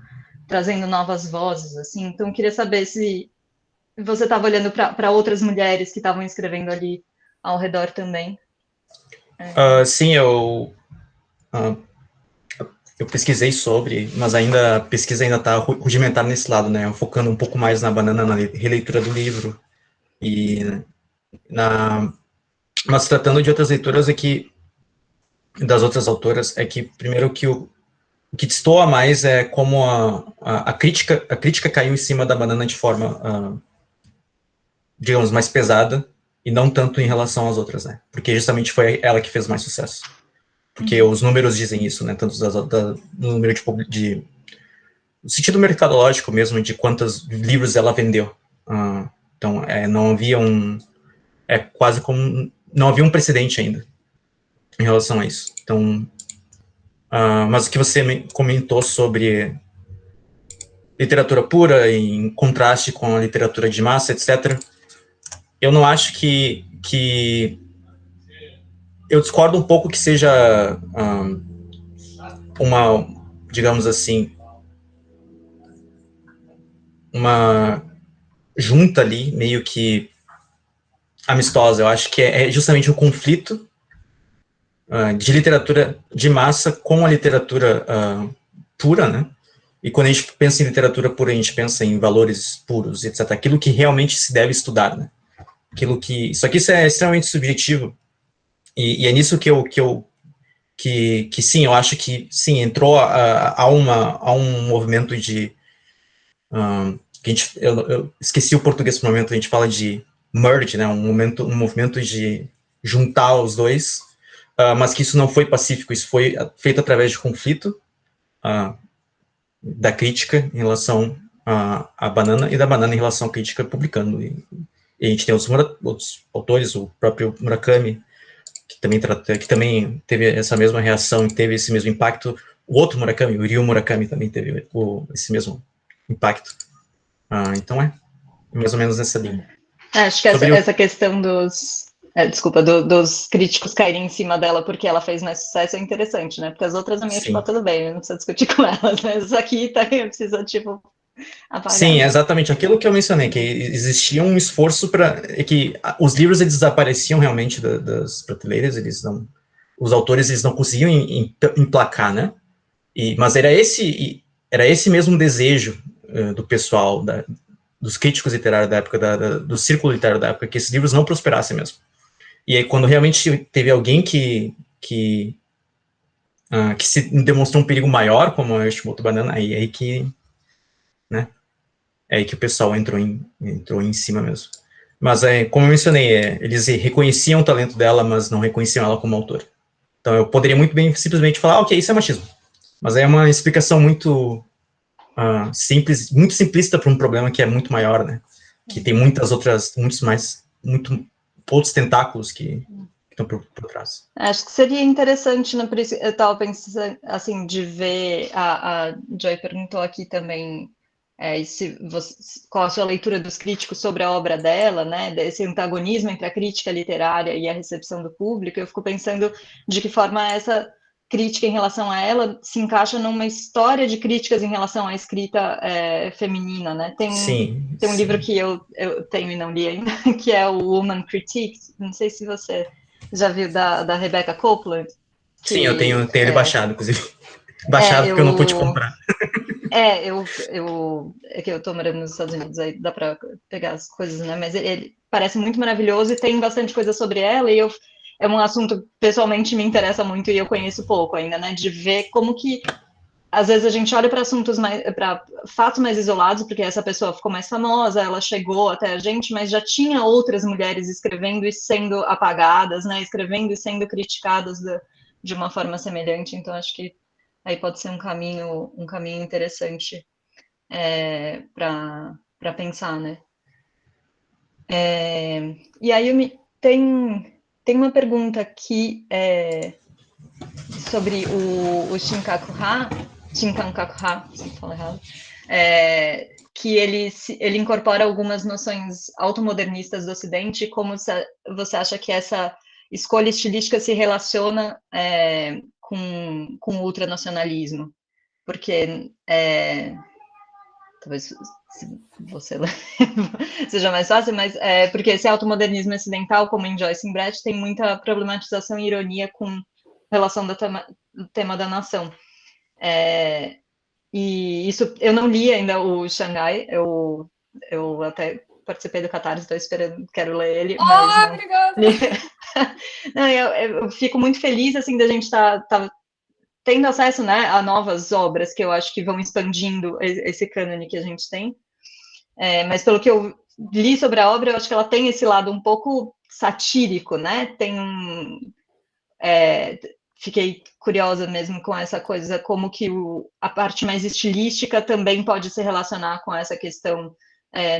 novas vozes, assim. Então, eu queria saber se você estava olhando para outras mulheres que estavam escrevendo ali ao redor também. Sim, eu pesquisei sobre, mas a pesquisa ainda está rudimentar nesse lado, né? Focando um pouco mais na Banana, na releitura do livro. Mas tratando de outras leituras, das outras autoras, primeiro que o que destoa mais é como a crítica caiu em cima da Banana de forma, digamos, mais pesada, e não tanto em relação às outras, né? Porque justamente foi ela que fez mais sucesso. Porque os números dizem isso, né? Tanto do número no sentido mercadológico mesmo, de quantos livros ela vendeu. Então, não havia quase como... Não havia um precedente ainda em relação a isso. Então, mas o que você comentou sobre literatura pura, em contraste com a literatura de massa, etc., eu não acho que eu discordo um pouco que seja uma, digamos assim, uma junta ali, meio que amistosa. Eu acho que é justamente um conflito de literatura de massa com a literatura pura, né? E quando a gente pensa em literatura pura, a gente pensa em valores puros, etc. Aquilo que realmente se deve estudar, né? Só que isso é extremamente subjetivo. E é nisso que eu que sim, eu acho que sim, entrou a um movimento de que eu esqueci o português por um momento, a gente fala de merge, né, um movimento de juntar os dois, mas que isso não foi pacífico, isso foi feito através de conflito, da crítica em relação à banana e da banana em relação à crítica publicando. E a gente tem outros autores, o próprio Murakami, que também teve essa mesma reação e teve esse mesmo impacto. O outro Murakami, o Ryu Murakami, também teve esse mesmo impacto. Então mais ou menos nessa linha. Acho que essa questão dos críticos caírem em cima dela porque ela fez mais sucesso é interessante, né? Porque as outras a minha, tipo, tudo bem, não precisa discutir com elas, mas isso aqui precisa, tipo, apagar. Sim, exatamente aquilo que eu mencionei, que existia um esforço para que os livros eles desapareciam realmente das prateleiras, os autores eles não conseguiam emplacar, né? Mas era esse mesmo desejo do pessoal, dos críticos literários da época, do círculo literário da época, que esses livros não prosperassem mesmo. E aí, quando realmente teve alguém que se demonstrou um perigo maior, como o Yoshimoto Banana, aí que, né, é aí que o pessoal entrou em cima mesmo. Mas, como eu mencionei, eles reconheciam o talento dela, mas não reconheciam ela como autora. Então, eu poderia muito bem simplesmente falar, ok, isso é machismo. Mas é uma explicação muito simples, muito simplista para um problema que é muito maior, né? Que tem outros tentáculos que estão por trás. Acho que seria interessante, né, por isso eu estava pensando, assim, de ver, a Joy perguntou aqui também, qual a sua leitura dos críticos sobre a obra dela, né, desse antagonismo entre a crítica literária e a recepção do público. Eu fico pensando de que forma essa crítica em relação a ela se encaixa numa história de críticas em relação à escrita feminina, né? Tem um livro que eu tenho e não li ainda, que é o Woman Critique, não sei se você já viu, da Rebecca Copeland? Sim, eu tenho ele baixado, inclusive. Baixado porque eu não pude comprar. É que eu tô morando nos Estados Unidos, aí dá para pegar as coisas, né? Mas ele parece muito maravilhoso e tem bastante coisa sobre ela, e é um assunto que pessoalmente me interessa muito e eu conheço pouco ainda, né? De ver como que às vezes a gente olha para para fatos mais isolados, porque essa pessoa ficou mais famosa, ela chegou até a gente, mas já tinha outras mulheres escrevendo e sendo apagadas, né? Escrevendo e sendo criticadas de uma forma semelhante. Então acho que aí pode ser um caminho interessante para pensar, né? E aí tem uma pergunta aqui sobre o Shinkankaku-ha, se fala errado, que ele incorpora algumas noções automodernistas do Ocidente. Como você acha que essa escolha estilística se relaciona com o ultranacionalismo? Porque talvez você seja mais fácil, mas porque esse automodernismo ocidental, como em Joyce e Brett, tem muita problematização e ironia com relação do tema da nação. E isso, eu não li ainda o Xangai, eu até participei do Catarse, estou esperando, quero ler ele. Mas obrigada! Não, eu fico muito feliz, assim, da gente estar tendo acesso, né, a novas obras que eu acho que vão expandindo esse cânone que a gente tem. Mas pelo que eu li sobre a obra, eu acho que ela tem esse lado um pouco satírico, né? Fiquei curiosa mesmo com essa coisa, como que a parte mais estilística também pode se relacionar com essa questão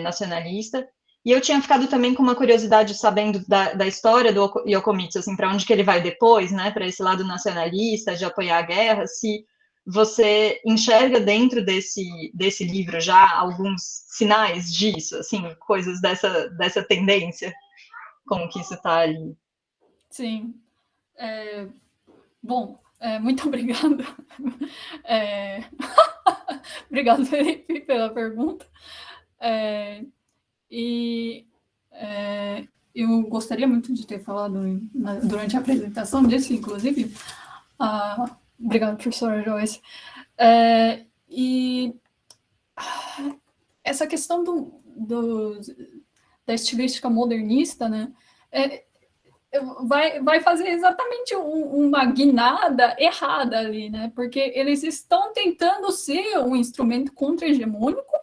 nacionalista. E eu tinha ficado também com uma curiosidade, sabendo da história do Yokomitsu, assim, para onde que ele vai depois, né, para esse lado nacionalista, de apoiar a guerra, se você enxerga dentro desse livro já alguns sinais disso, assim, coisas dessa tendência, como que isso está ali. Sim. Bom, muito obrigada. Obrigada, Felipe, pela pergunta. Eu gostaria muito de ter falado durante a apresentação disso, inclusive. Obrigada, professora Joyce. E essa questão da estilística modernista, né? vai fazer exatamente uma guinada errada ali, né? Porque eles estão tentando ser um instrumento contra-hegemônico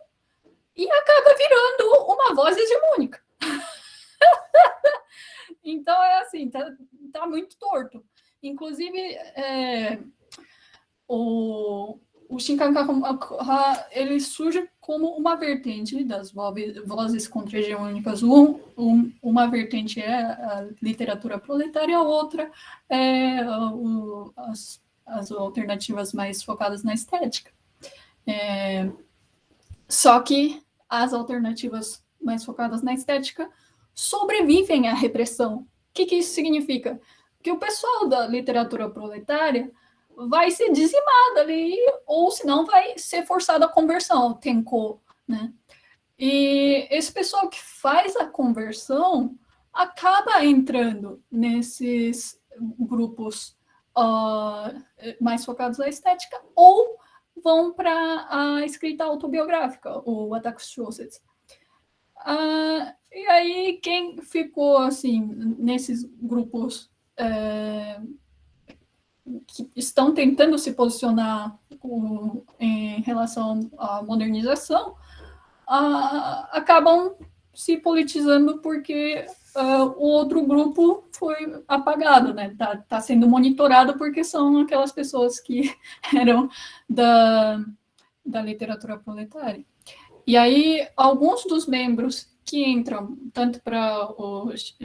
e acaba virando uma voz hegemônica. Então, é assim, tá muito torto. Inclusive, o Shinkankaku, ele surge como uma vertente das vozes contra-hegemônicas. Uma vertente é a literatura proletária, a outra é as alternativas mais focadas na estética. Só que as alternativas mais focadas na estética sobrevivem à repressão. O que isso significa? Que o pessoal da literatura proletária vai ser dizimado ali, ou senão vai ser forçado à conversão, Tenko, né? E esse pessoal que faz a conversão acaba entrando nesses grupos mais focados na estética, ou vão para a escrita autobiográfica, o Wataku Shousetsu. E aí, quem ficou assim nesses grupos que estão tentando se posicionar em relação à modernização, acabam se politizando porque o outro grupo foi apagado, né? Tá sendo monitorado porque são aquelas pessoas que eram da literatura proletária. E aí, alguns dos membros que entram, tanto para os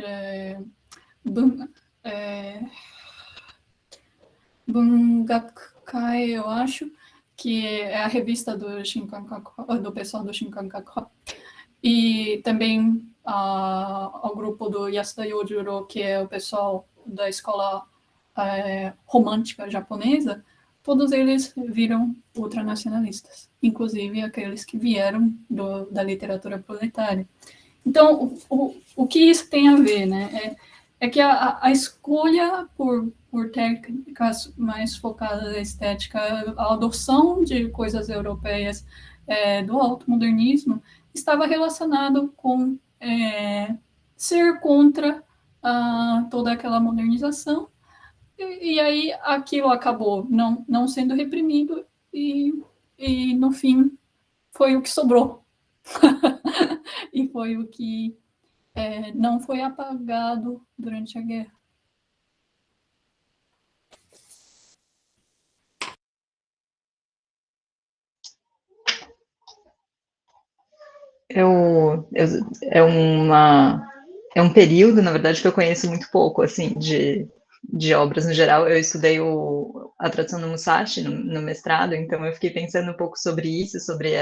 Bungakai, eu acho, que é a revista do pessoal do Shinkankaku, e também ao grupo do Yasuda Yojiro, que é o pessoal da escola romântica japonesa, todos eles viram ultranacionalistas, inclusive aqueles que vieram da literatura proletária. Então, o que isso tem a ver, né? É que a escolha por técnicas mais focadas na estética, a adoção de coisas europeias do automodernismo estava relacionado com ser contra toda aquela modernização, e aí aquilo acabou não sendo reprimido, e no fim foi o que sobrou. E foi o que não foi apagado durante a guerra. É um período, na verdade, que eu conheço muito pouco, assim, de obras no geral. Eu estudei a tradução do Musashi no mestrado, então eu fiquei pensando um pouco sobre isso, sobre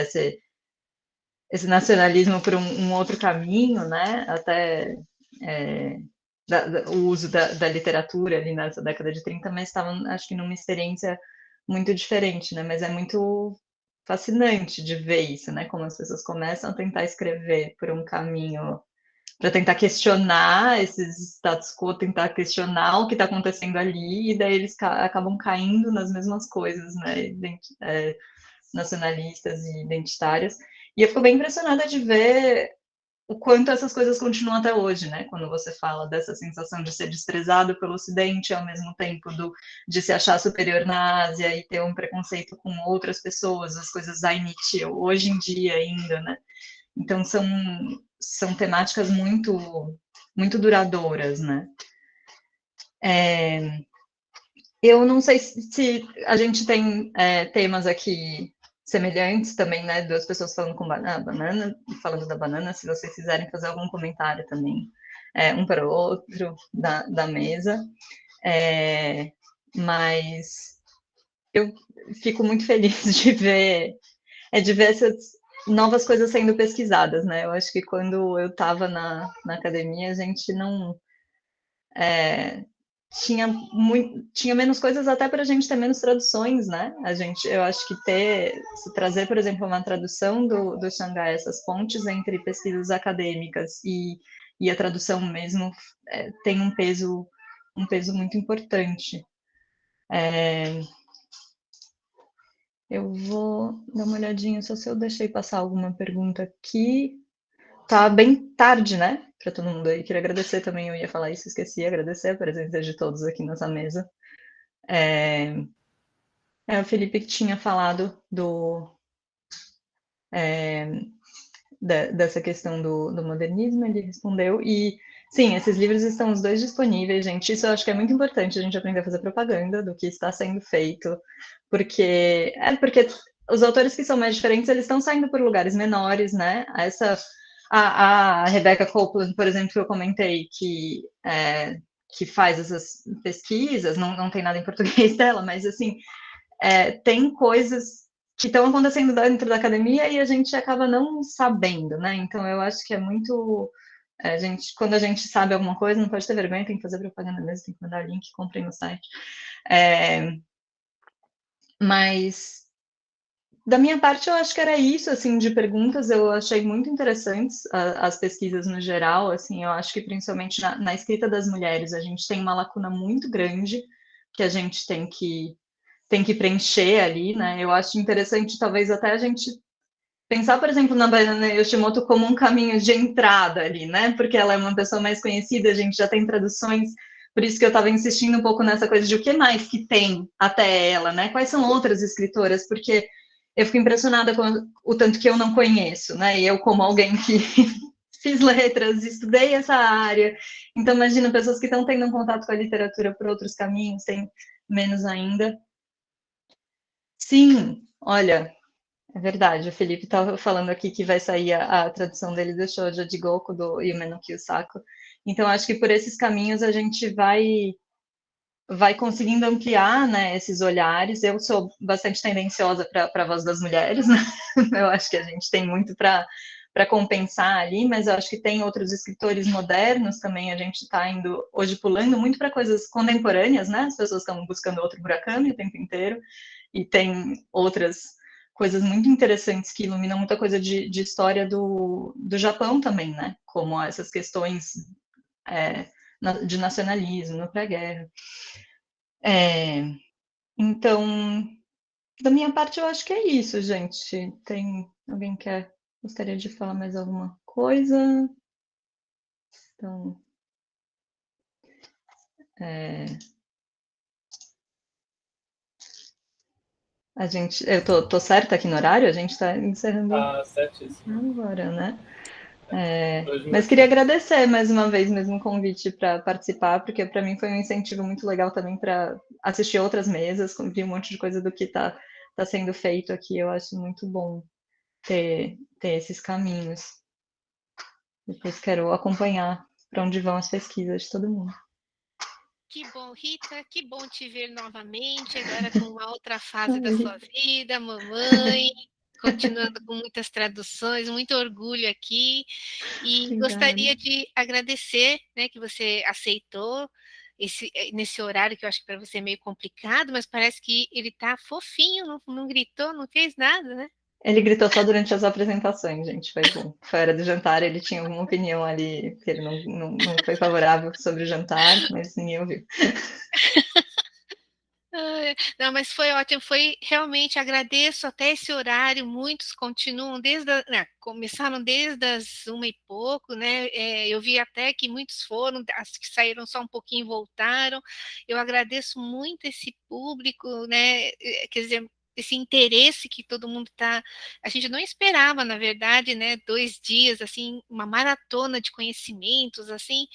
esse nacionalismo por um outro caminho, né? Até o uso da literatura ali nessa década de 30, mas estavam, acho que, numa experiência muito diferente, né? Mas é muito fascinante de ver isso, né? Como as pessoas começam a tentar escrever por um caminho para tentar questionar esses status quo, tentar questionar o que está acontecendo ali, e daí eles acabam caindo nas mesmas coisas, né? Nacionalistas e identitárias. E eu fico bem impressionada de ver o quanto essas coisas continuam até hoje, né? Quando você fala dessa sensação de ser desprezado pelo Ocidente, ao mesmo tempo de se achar superior na Ásia e ter um preconceito com outras pessoas, as coisas Zainichi, hoje em dia ainda, né? Então são temáticas muito duradouras, né? Eu não sei se a gente tem temas aqui semelhantes também, né? Duas pessoas falando com banana, falando da banana, se vocês quiserem fazer algum comentário também, um para o outro da mesa. Mas eu fico muito feliz de ver essas novas coisas sendo pesquisadas, né? Eu acho que quando eu estava na academia, a gente não tinha menos coisas, até para a gente ter menos traduções, né? Eu acho que se trazer, por exemplo, uma tradução do Xangai, essas pontes entre pesquisas acadêmicas e a tradução mesmo, tem um peso muito importante. Eu vou dar uma olhadinha só se eu deixei passar alguma pergunta aqui. tá bem tarde, né, para todo mundo aí. Queria agradecer também, eu ia falar isso, esqueci, agradecer a presença de todos aqui nessa mesa. O Felipe que tinha falado dessa questão do modernismo, ele respondeu, e sim, esses livros estão os dois disponíveis, gente, isso eu acho que é muito importante, a gente aprender a fazer propaganda do que está sendo feito, porque os autores que são mais diferentes, eles estão saindo por lugares menores, né, a Rebecca Copeland, por exemplo, que eu comentei, que faz essas pesquisas, não tem nada em português dela, mas assim, tem coisas que estão acontecendo dentro da academia e a gente acaba não sabendo, né? Então eu acho que é muito quando a gente sabe alguma coisa, não pode ter vergonha, tem que fazer propaganda mesmo, tem que mandar o link, comprem no site. Mas da minha parte, eu acho que era isso, assim, de perguntas, eu achei muito interessantes as pesquisas no geral, assim, eu acho que principalmente na escrita das mulheres, a gente tem uma lacuna muito grande que a gente tem que preencher ali, né? Eu acho interessante, talvez até a gente pensar, por exemplo, na Baiana Yoshimoto como um caminho de entrada ali, né? Porque ela é uma pessoa mais conhecida, a gente já tem traduções, por isso que eu estava insistindo um pouco nessa coisa de o que mais que tem até ela, né? Quais são outras escritoras? Porque eu fico impressionada com o tanto que eu não conheço, né? E eu, como alguém que fiz letras, estudei essa área, então imagina pessoas que estão tendo um contato com a literatura por outros caminhos, tem menos ainda. Sim, olha, é verdade, o Felipe estava falando aqui que vai sair a tradução dele do Shoujo de Goku, do Yume no Kiyosako, então acho que por esses caminhos a gente vai conseguindo ampliar, né, esses olhares. Eu sou bastante tendenciosa para a voz das mulheres, né? Eu acho que a gente tem muito para compensar ali, mas eu acho que tem outros escritores modernos também, a gente está indo hoje pulando muito para coisas contemporâneas, né? As pessoas estão buscando outro Murakami o tempo inteiro, e tem outras coisas muito interessantes que iluminam muita coisa de história do Japão também, né? Como essas questões de nacionalismo, no pré-guerra. Então, da minha parte, eu acho que é isso, gente. Tem alguém que gostaria de falar mais alguma coisa? Então, eu tô certa aqui no horário? A gente está encerrando certíssimo. agora, né? Mas queria agradecer mais uma vez mesmo o convite para participar, porque para mim foi um incentivo muito legal também para assistir outras mesas, ver um monte de coisa do que está sendo feito aqui. Eu acho muito bom ter esses caminhos. Depois quero acompanhar para onde vão as pesquisas de todo mundo. Que bom, Rita, que bom te ver novamente, agora com uma outra fase da sua vida, mamãe, continuando com muitas traduções, muito orgulho aqui, e gostaria de agradecer, né, que você aceitou nesse horário que eu acho que para você é meio complicado, mas parece que ele está fofinho, não gritou, não fez nada, né? Ele gritou só durante as apresentações, gente, foi bom. Fora do jantar, ele tinha alguma opinião ali, que ele não foi favorável sobre o jantar, mas ninguém ouviu. Não, mas foi ótimo, foi realmente, agradeço até esse horário, muitos continuam começaram desde as 1h e pouco, né? Eu vi até que muitos foram, as que saíram só um pouquinho voltaram. Eu agradeço muito esse público, né? Quer dizer, esse interesse que todo mundo está. A gente não esperava, na verdade, né? 2 dias, assim, uma maratona de conhecimentos, assim,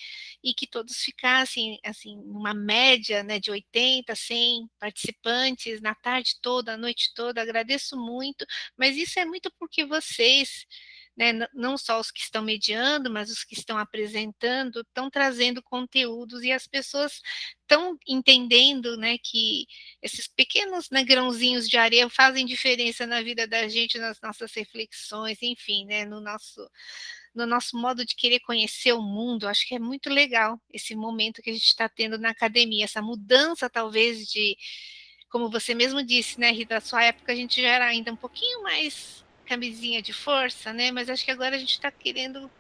e que todos ficassem, assim, numa média, né, de 80, 100 participantes na tarde toda, a noite toda. Agradeço muito, mas isso é muito porque vocês, né, não só os que estão mediando, mas os que estão apresentando, estão trazendo conteúdos e as pessoas estão entendendo, né, que esses pequenos, né, grãozinhos de areia fazem diferença na vida da gente, nas nossas reflexões, enfim, né, no nosso modo de querer conhecer o mundo. Acho que é muito legal esse momento que a gente está tendo na academia, essa mudança talvez de, como você mesmo disse, né, Rita, da sua época a gente já era ainda um pouquinho mais camisinha de força, né, mas acho que agora a gente está querendo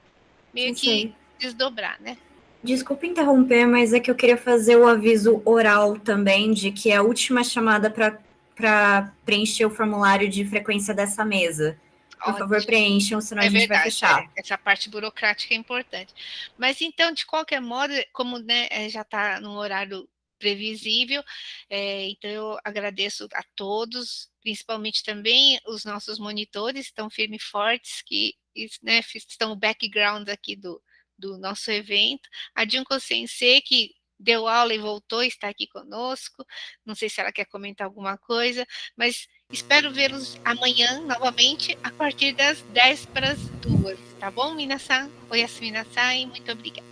meio que desdobrar, né. Desculpa interromper, mas é que eu queria fazer o aviso oral também de que é a última chamada para preencher o formulário de frequência dessa mesa. Por favor, preencham, senão a gente vai fechar. Essa parte burocrática é importante. Mas então, de qualquer modo, como, né, já está num horário previsível, então eu agradeço a todos, principalmente também os nossos monitores, estão firmes e fortes, que, né, estão no background aqui do nosso evento. A Junko Sensei, que deu aula e voltou, está aqui conosco. Não sei se ela quer comentar alguma coisa, mas espero vê-los amanhã novamente a partir das 1:50, tá bom, Minasan? Oyasumi-nasai, muito obrigada.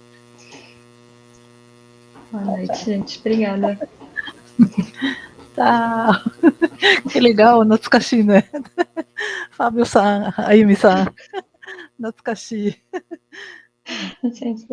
Boa noite, gente. Obrigada. Tá. Que legal, natsukashi, né? Fábio-san, Ayumi-san. Natsukashi. Gente,